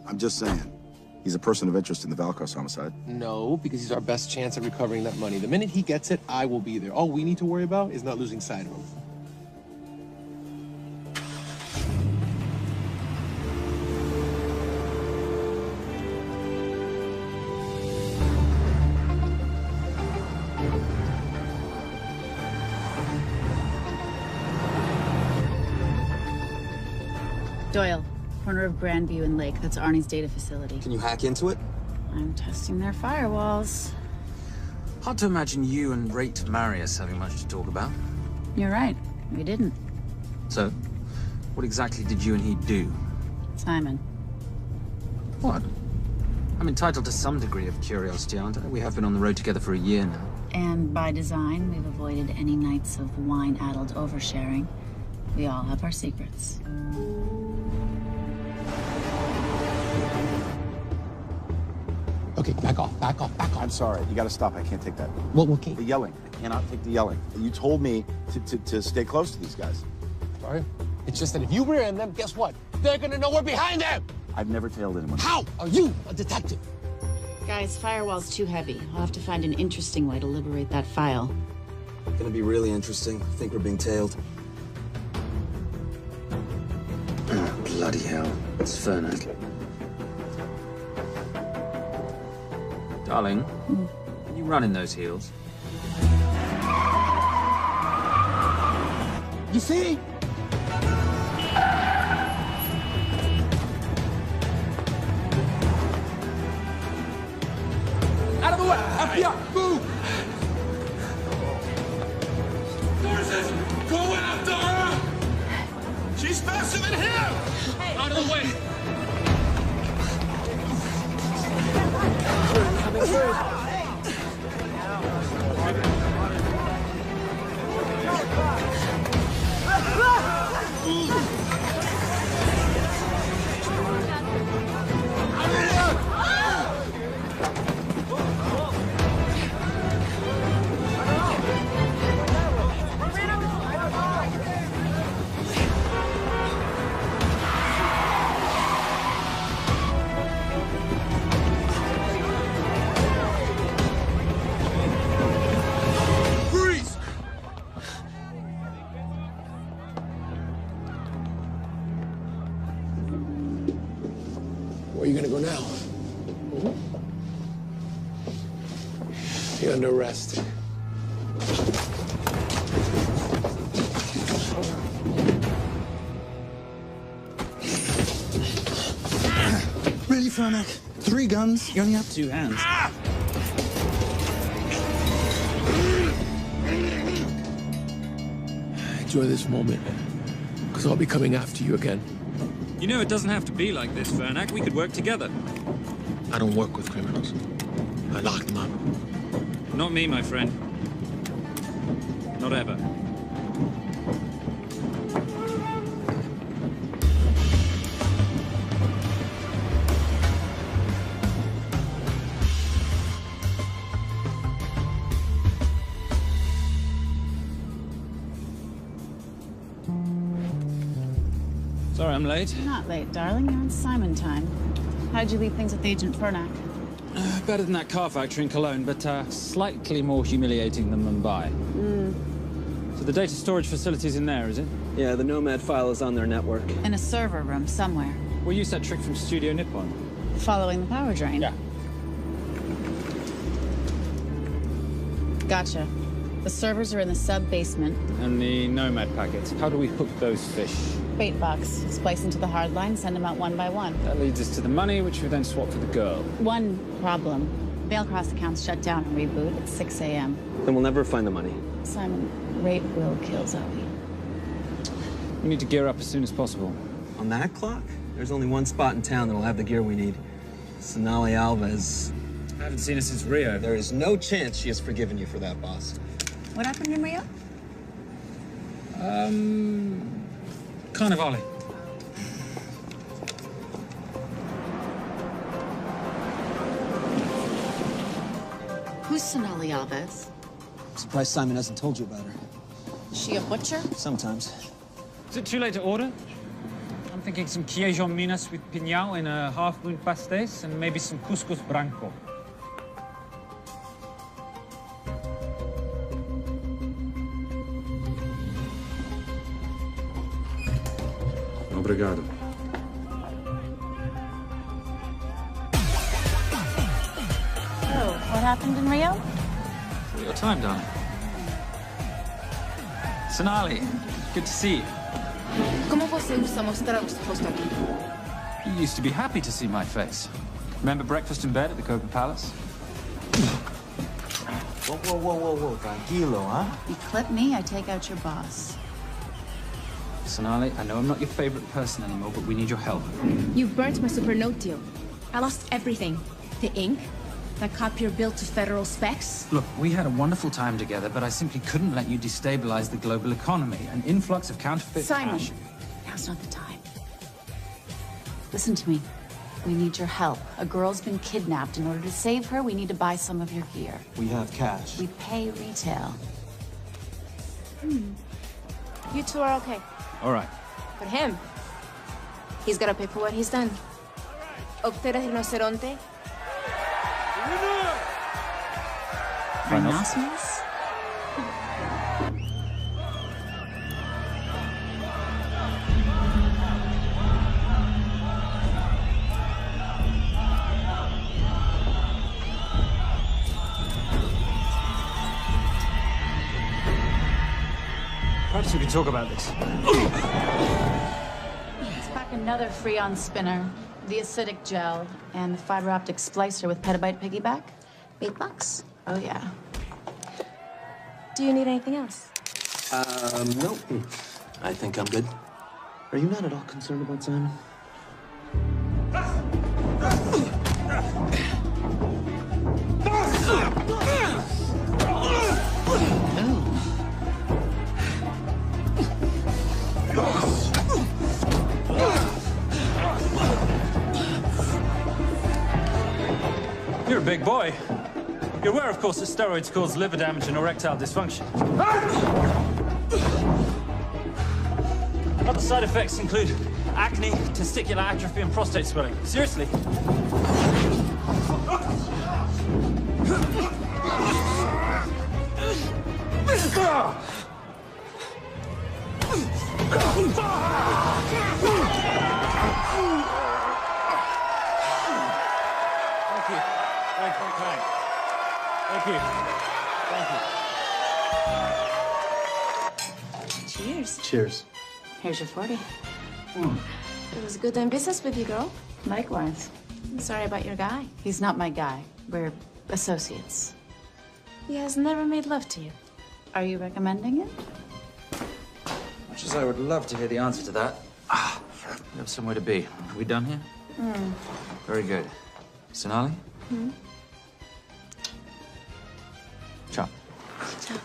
I'm just saying. He's a person of interest in the Valcross homicide. No, because he's our best chance at recovering that money. The minute he gets it, I will be there. All we need to worry about is not losing sight of him. Doyle, corner of Grandview and Lake. That's Arnie's data facility. Can you hack into it? I'm testing their firewalls. Hard to imagine you and Rate Marius having much to talk about. You're right. We didn't. So, what exactly did you and he do? Simon. What? I'm entitled to some degree of curiosity, aren't I? We have been on the road together for a year now. And by design, we've avoided any nights of wine-addled oversharing. We all have our secrets. Okay, back off, back off, back off. I'm sorry. You gotta stop. I can't take that. What, okay? The yelling. I cannot take the yelling. You told me to stay close to these guys. Sorry? It's just that if you rear end them, guess what? They're gonna know we're behind them! I've never tailed anyone. How are you a detective? Guys, firewall's too heavy. I'll have to find an interesting way to liberate that file. Gonna be really interesting. I think we're being tailed. Bloody Bloody hell. It's Fernac. Darling, can you run in those heels? You see? Out of the way! FBI! Move! Forces! Go after her! She's faster than him! Out of the way! Coming through. Where are you gonna go now? You're under arrest. Really, Fernac? 3 guns? You only have 2 hands. Enjoy this moment, because I'll be coming after you again. You know, it doesn't have to be like this, Fernac. We could work together. I don't work with criminals. I lock them up. Not me, my friend. Not ever. Sorry I'm late. Not late, darling. You're on Simon time. How'd you leave things with Agent Fernac? Better than that car factory in Cologne, but slightly more humiliating than Mumbai. So the data storage facility's in there, is it? Yeah, the Nomad file is on their network. In a server room somewhere. We'll use that trick from Studio Nippon. Following the power drain? Yeah. Gotcha. The servers are in the sub-basement. And the Nomad packets. How do we hook those fish? Bait box. Splice into the hard line, send them out one by one. That leads us to the money, which we then swap for the girl. One problem. Bailcross accounts shut down and reboot at 6 a.m. Then we'll never find the money. Simon, rape will kill Zoe. We need to gear up as soon as possible. On that clock? There's only one spot in town that'll have the gear we need. Sonali Alves. I haven't seen her since Rio. There is no chance she has forgiven you for that, boss. What happened in Rio? Carnivale. Who's Sonali Alves? Surprised Simon hasn't told you about her. Is she a butcher? Sometimes. Is it too late to order? I'm thinking some queijo minas with piñao in a half-moon pastéis and maybe some couscous branco. Obrigado. Oh, what happened in Rio? Your time, darling. Sonali, good to see you. ¿Cómo você usa mostrar o seu rosto aqui? You used to be happy to see my face. Remember breakfast in bed at the Copa Palace? Whoa. Tranquilo, huh? You clip me, I take out your boss. Sonali, I know I'm not your favorite person anymore, but we need your help. You burnt my Supernote deal. I lost everything. The ink, that copier built to federal specs. Look, we had a wonderful time together, but I simply couldn't let you destabilize the global economy. An influx of counterfeit Simon, cash. now's not the time. Listen to me. We need your help. A girl's been kidnapped. In order to save her, we need to buy some of your gear. We have cash. We pay retail. You two are okay. All right. But him, he's gotta pay for what he's done. Obter el rinoceronte. Rhinoceros? Perhaps we can talk about this. Let's pack another Freon spinner, the acidic gel, and the fiber optic splicer with petabyte piggyback. $8. Oh, yeah. Do you need anything else? No. I think I'm good. Are you not at all concerned about Simon? You're a big boy. You're aware, of course, that steroids cause liver damage and erectile dysfunction. Other side effects include acne, testicular atrophy, and prostate swelling. Seriously. Thank you. Cheers. Cheers. Here's your 40. It was good doing business with you, girl. Likewise. I'm sorry about your guy. He's not my guy. We're associates. He has never made love to you. Are you recommending it? Much as I would love to hear the answer to that. We have somewhere to be. Are we done here? Very good. Sonali? Ciao. Ciao.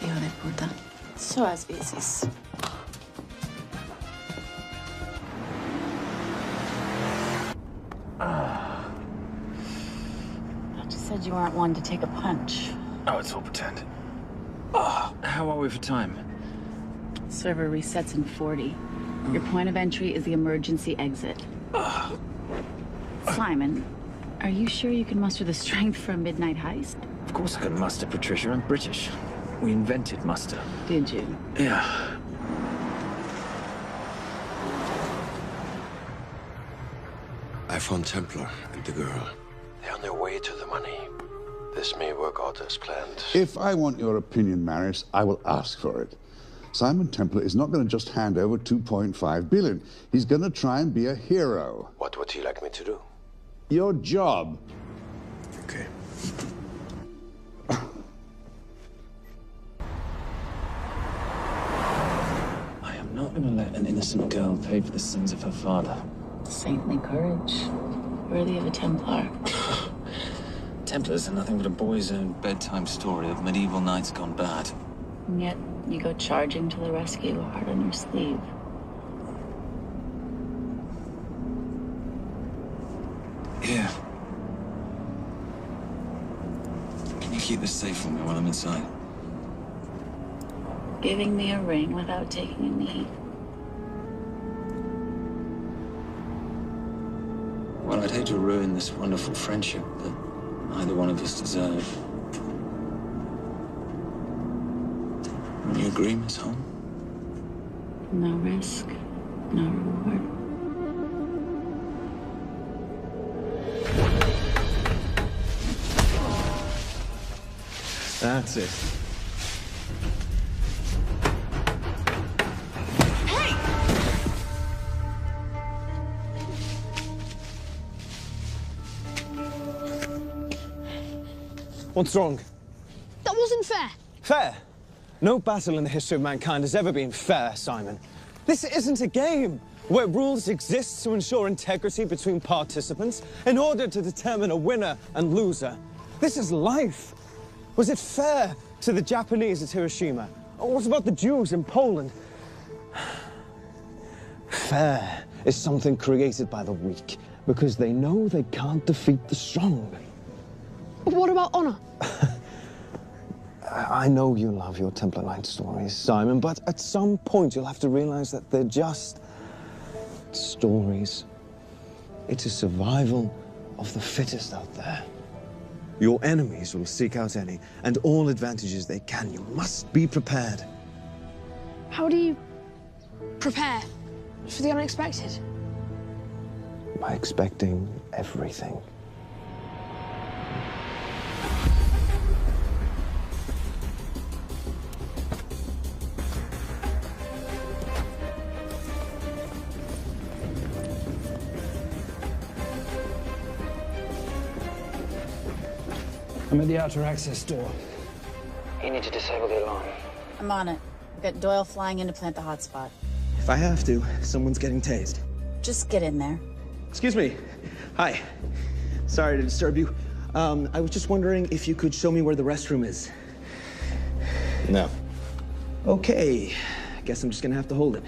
Hijo de puta. So as veces. You said you weren't one to take a punch. Oh, it's all pretend. How are we for time? Server resets in 40. Your point of entry is the emergency exit. Simon, are you sure you can muster the strength for a midnight heist? Of course I can muster, Patricia. I'm British. We invented muster. Did you? Yeah. I found Templar and the girl. They're on their way to the money. This may work out as planned. If I want your opinion, Maris, I will ask for it. Simon Templar is not going to just hand over 2.5 billion. He's going to try and be a hero. What would he like me to do? Your job. Okay. I am not going to let an innocent girl pay for the sins of her father. Saintly courage. Worthy of a Templar. Templars are nothing but a boy's own bedtime story of medieval knights gone bad. And yet, you go charging to the rescue, heart on your sleeve. Yeah. Can you keep this safe for me while I'm inside? Giving me a ring without taking a knee. Well, I'd hate to ruin this wonderful friendship that neither one of us deserve. You agree, Miss Holm? No risk, no reward. That's it. What's wrong? That wasn't fair. Fair? No battle in the history of mankind has ever been fair, Simon. This isn't a game where rules exist to ensure integrity between participants in order to determine a winner and loser. This is life. Was it fair to the Japanese at Hiroshima? Or what about the Jews in Poland? Fair is something created by the weak because they know they can't defeat the strong. But what about honor? I know you love your Templar Knight stories, Simon, but at some point you'll have to realize that they're just stories. It's a survival of the fittest out there. Your enemies will seek out any and all advantages they can. You must be prepared. How do you prepare for the unexpected? By expecting everything. I'm at the outer access door. You need to disable the alarm. I'm on it. I've got Doyle flying in to plant the hotspot. If I have to, someone's getting tased. Just get in there. Excuse me. Hi. Sorry to disturb you. I was just wondering if you could show me where the restroom is. No. Okay. Guess I'm just gonna have to hold it.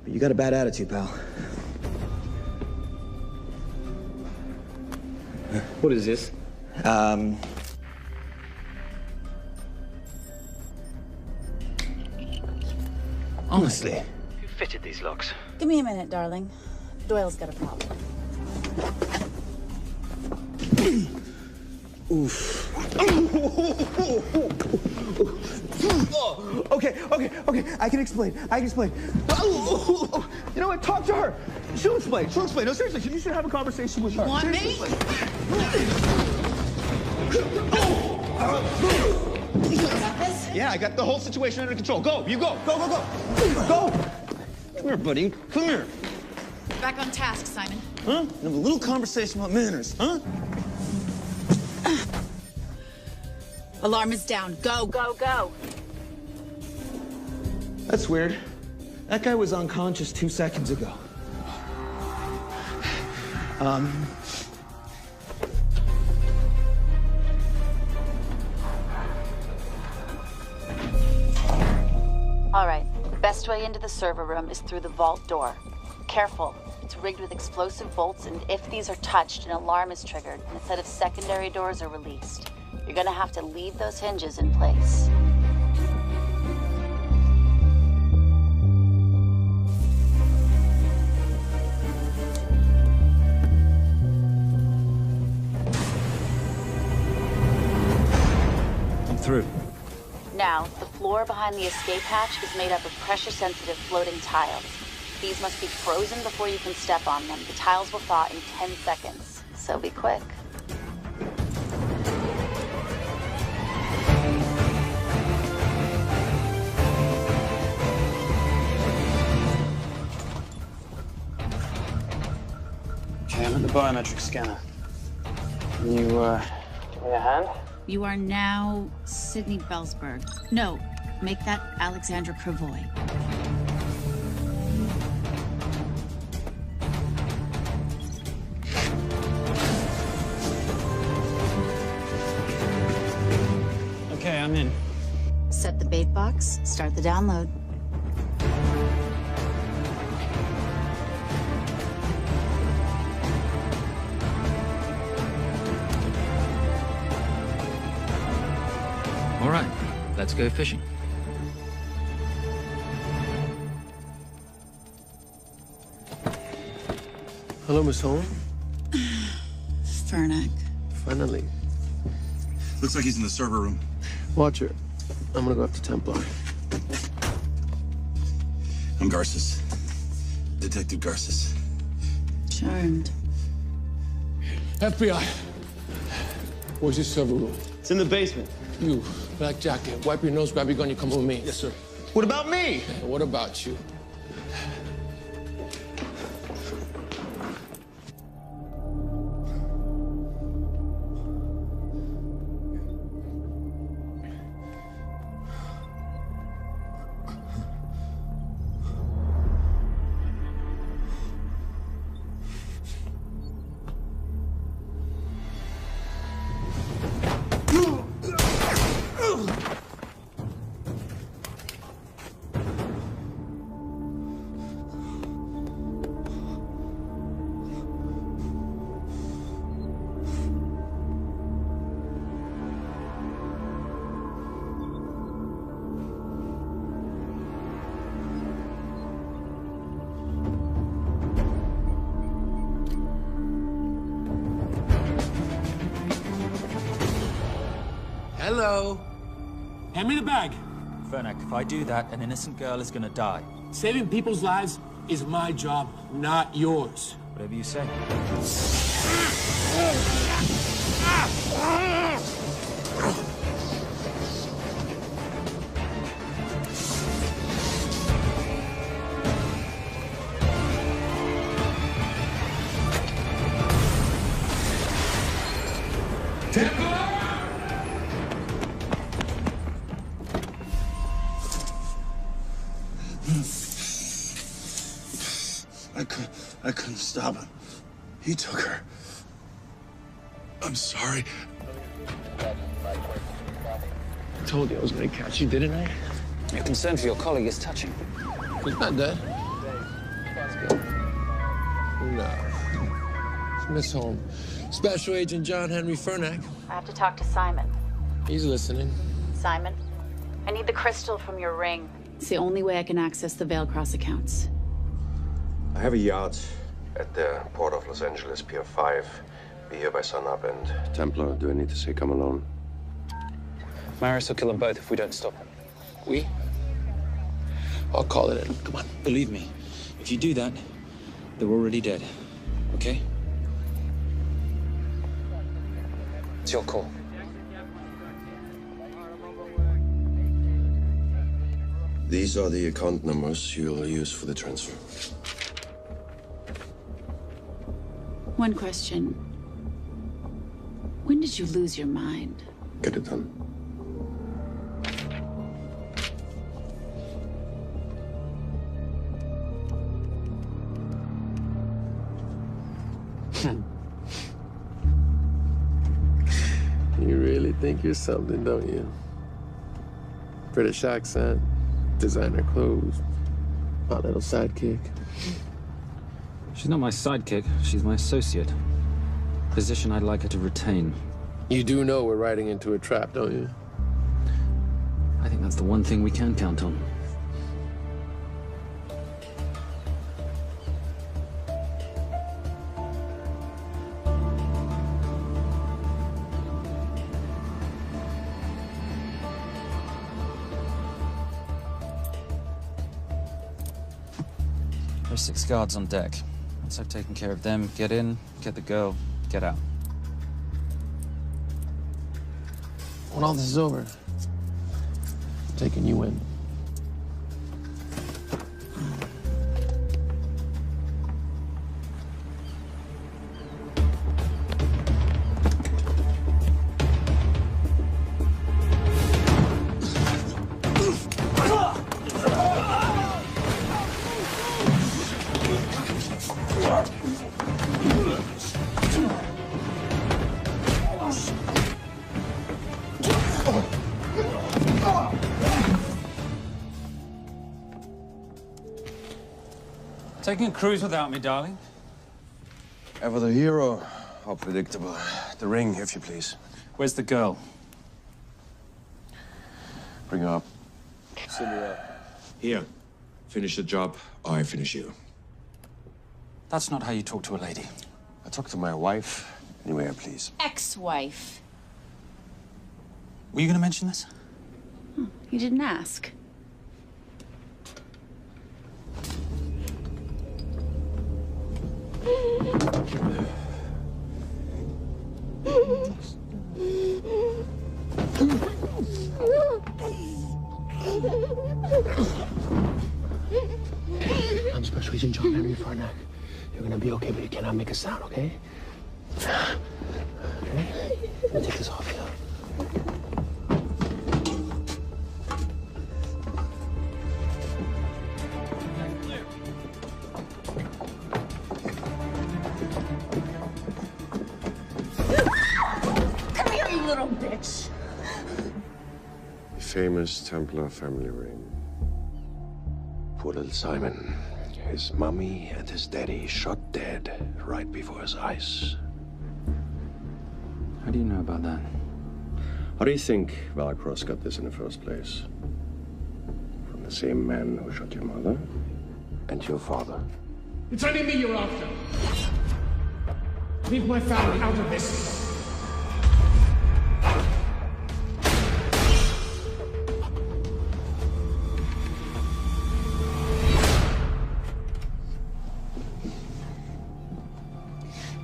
But you got a bad attitude, pal. What is this? Honestly. Who fitted these locks? Give me a minute, darling. Doyle's got a problem. Oof. Okay. I can explain. You know what? Talk to her. She'll explain. No, seriously, you should have a conversation with her. You want me? Yeah, I got the whole situation under control. Go, you go. Go. Come here, buddy. Come here. Back on task, Simon. Huh? Have a little conversation about manners, huh? Alarm is down. Go. That's weird. That guy was unconscious 2 seconds ago. All right. Best way into the server room is through the vault door. Careful. It's rigged with explosive bolts, and if these are touched, an alarm is triggered, and a set of secondary doors are released. You're gonna have to leave those hinges in place. I'm through. Now, the floor behind the escape hatch is made up of pressure-sensitive floating tiles. These must be frozen before you can step on them. The tiles will thaw in 10 seconds, so be quick. Okay, I'm at the biometric scanner. Can you, give me a hand? You are now Sydney Bellsberg. No, make that Alexandra Cravoy. Okay, I'm in. Set the bait box, start the download. All right, let's go fishing. Hello, Miss Holm. Fernack. Finally. Looks like he's in the server room. Watcher, I'm gonna go up to Templar. I'm Garces. Detective Garces. Charmed. FBI. Where's your server room? It's in the basement. You, black jacket, wipe your nose, grab your gun, you come with me. Yes, sir. What about me? And what about you? Hello. Hand me the bag. Fernack, if I do that, an innocent girl is gonna die. Saving people's lives is my job, not yours. Whatever you say. I couldn't stop him. He took her. I'm sorry. I told you I was gonna catch you, didn't I? Your concern for your colleague is touching. He's not dead. No. It's Miss Holmes. Special Agent John Henry Fernack. I have to talk to Simon. He's listening. Simon, I need the crystal from your ring. It's the only way I can access the Veilcross accounts. I have a yacht at the port of Los Angeles, Pier 5. Be here by sunup, and Templar, do I need to say come alone? Maris will kill them both if we don't stop him. We? I'll call it in. Come on. Believe me, if you do that, they're already dead. Okay? It's your call. These are the account numbers you'll use for the transfer. One question. When did you lose your mind? Get it done. You really think you're something, don't you? British accent, designer clothes, my little sidekick. She's not my sidekick. She's my associate. Position I'd like her to retain. You do know we're riding into a trap, don't you? I think that's the one thing we can count on. There's 6 guards on deck. Once I've taken care of them, get in, get the girl, get out. When all this is over, I'm taking you in. Taking a cruise without me, darling? Ever the hero? How predictable. The ring, if you please. Where's the girl? Bring her up. Here. Finish the job, or I finish you. That's not how you talk to a lady. I talk to my wife anywhere, please. Ex-wife. Were you going to mention this? You didn't ask. I'm Special Agent John Henry Fernack. You're gonna be okay, but you cannot make a sound, okay? Okay? Let me take this off you. Come here, you little bitch. Famous Templar family ring. Poor little Simon. His mommy and his daddy shot dead right before his eyes. How do you know about that? How do you think Valcross got this in the first place? From the same man who shot your mother and your father. It's only me you're after. Leave my family out of this.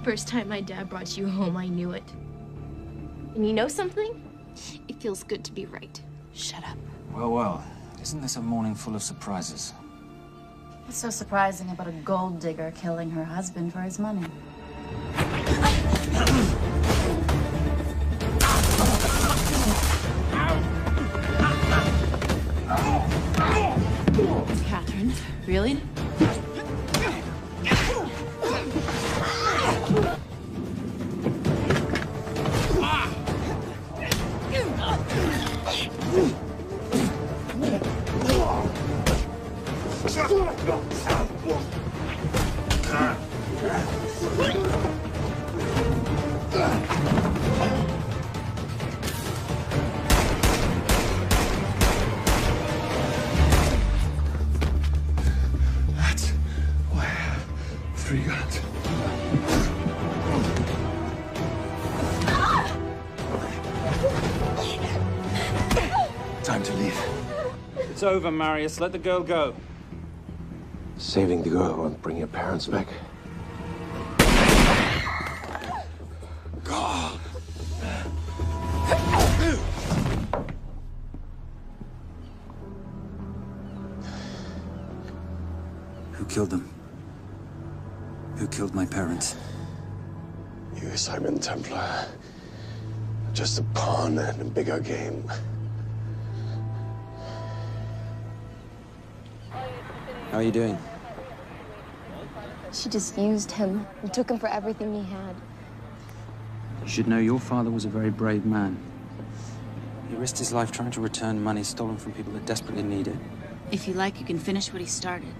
First time my dad brought you home, I knew it. And you know something? It feels good to be right. Shut up. Well, well. Isn't this a morning full of surprises? What's so surprising about a gold digger killing her husband for his money? Catherine, really? That's why I have 3 guns. Time to leave. It's over, Marius. Let the girl go. Saving the girl won't bring your parents back. God. Who killed them? Who killed my parents? You, Simon Templar. Just a pawn in a bigger game. How are you doing? She just used him and took him for everything he had. You should know your father was a very brave man. He risked his life trying to return money stolen from people that desperately need it. If you like, you can finish what he started.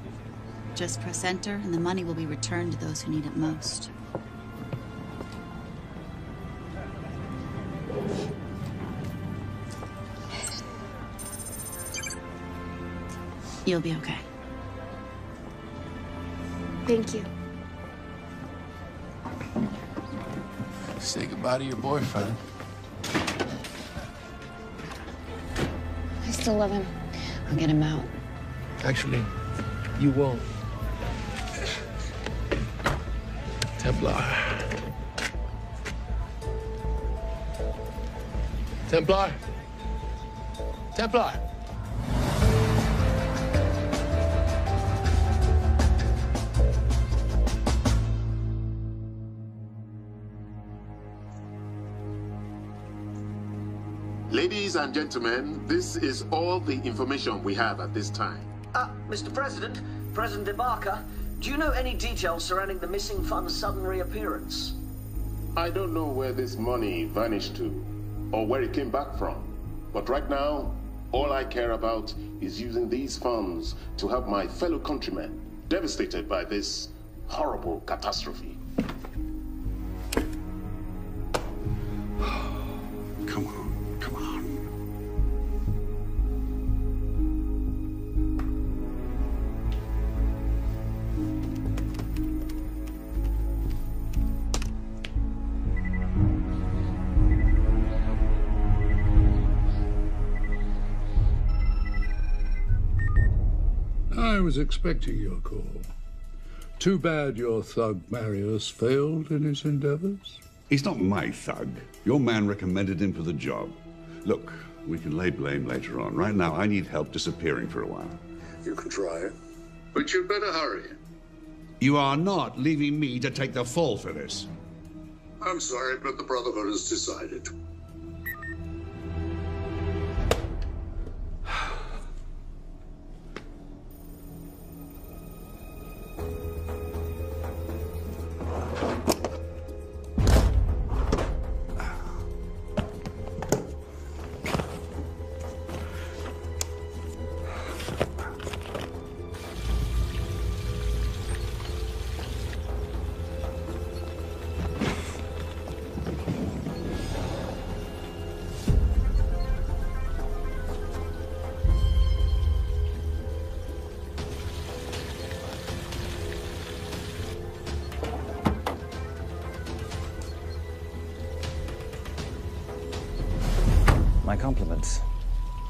Just press enter, and the money will be returned to those who need it most. You'll be okay. Thank you. Say goodbye to your boyfriend. I still love him. I'll get him out. Actually, you won't. Templar. Templar. Templar. Ladies and gentlemen, this is all the information we have at this time. Mr. President, President Ibaka, do you know any details surrounding the missing fund's sudden reappearance? I don't know where this money vanished to, or where it came back from. But right now, all I care about is using these funds to help my fellow countrymen devastated by this horrible catastrophe. Come on, come on. I was expecting your call. Too bad your thug Marius failed in his endeavors. He's not my thug. Your man recommended him for the job. Look, we can lay blame later on. Right now, I need help disappearing for a while. You can try it, but you'd better hurry. You are not leaving me to take the fall for this. I'm sorry, but the Brotherhood has decided. My compliments.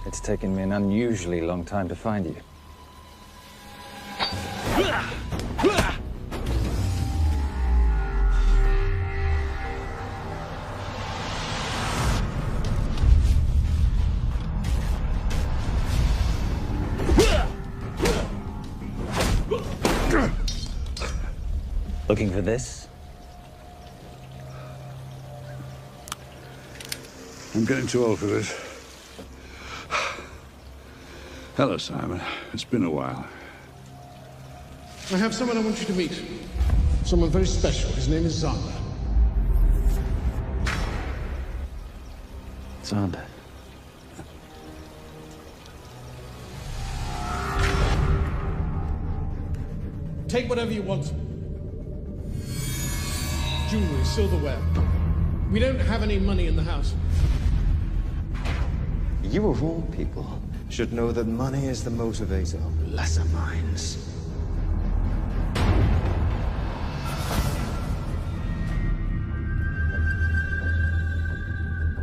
It's taken me an unusually long time to find you. Looking for this? I'm getting too old for this. Hello, Simon. It's been a while. I have someone I want you to meet. Someone very special. His name is Zander. Zander. Take whatever you want. Jewelry, silverware. We don't have any money in the house. You of all people should know that money is the motivator of lesser minds.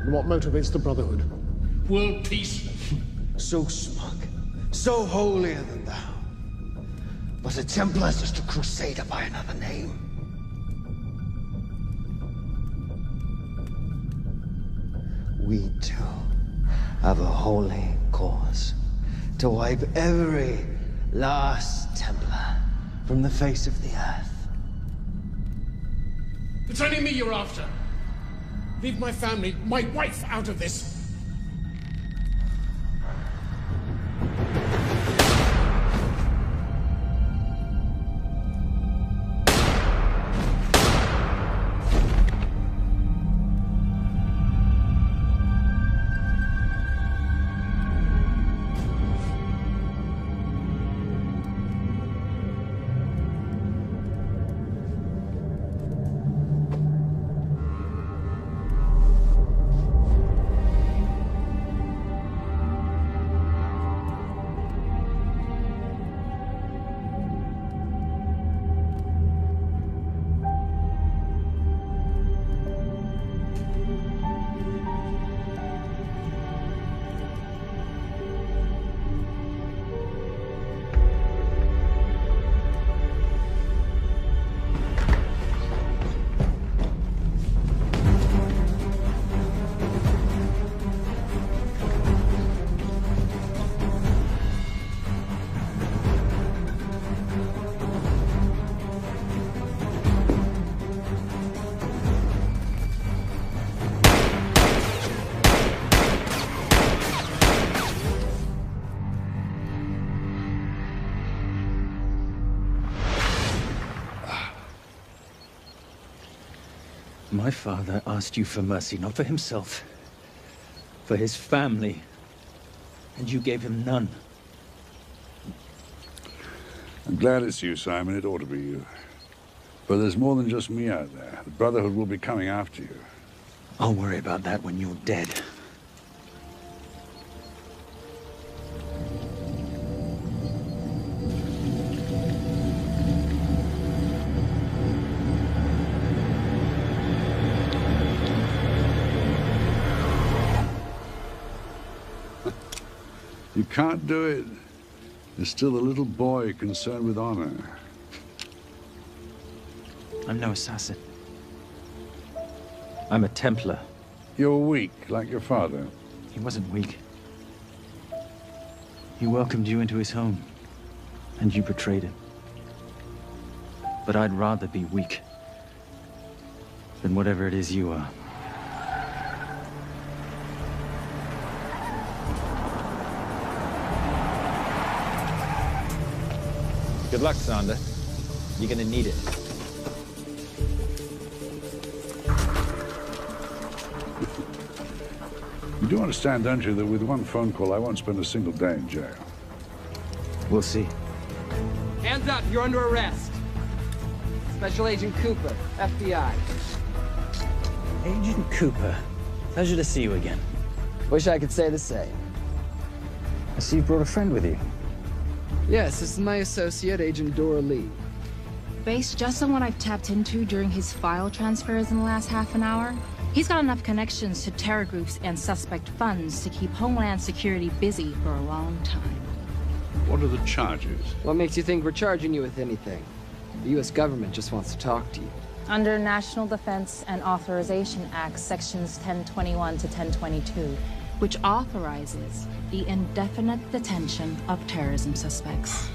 What motivates the Brotherhood? World peace. So smug, so holier than thou. But a Templar is just a crusader by another name. We too have a holy cause to wipe every last Templar from the face of the earth. It's only me you're after. Leave my family, my wife, out of this. My father asked you for mercy, not for himself, for his family, and you gave him none. I'm glad it's you, Simon. It ought to be you. But there's more than just me out there. The Brotherhood will be coming after you. I'll worry about that when you're dead. You can't do it. There's still a little boy concerned with honor. I'm no assassin. I'm a Templar. You're weak, like your father. He wasn't weak. He welcomed you into his home, and you betrayed him. But I'd rather be weak than whatever it is you are. Good luck, Sander. You're gonna need it. You do understand, don't you, that with one phone call, I won't spend a single day in jail. We'll see. Hands up, you're under arrest. Special Agent Cooper, FBI. Agent Cooper, pleasure to see you again. Wish I could say the same. I see you brought a friend with you. Yes, this is my associate, Agent Dora Lee. Based just on what I've tapped into during his file transfers in the last half an hour, he's got enough connections to terror groups and suspect funds to keep Homeland Security busy for a long time. What are the charges? What makes you think we're charging you with anything? The U.S. government just wants to talk to you. Under National Defense and Authorization Act, Sections 1021 to 1022, which authorizes the indefinite detention of terrorism suspects.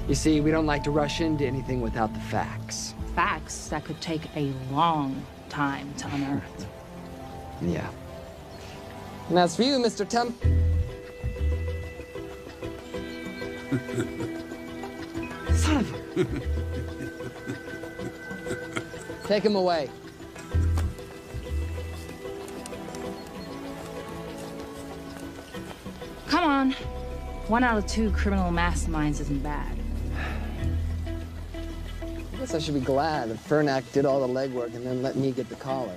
You see, we don't like to rush into anything without the facts. Facts that could take a long time to unearth. Yeah. And as for you, Mr. Temp... Son of a... Take him away. Come on. 1 out of 2 criminal masterminds isn't bad. Guess I should be glad that Fernak did all the legwork and then let me get the collar.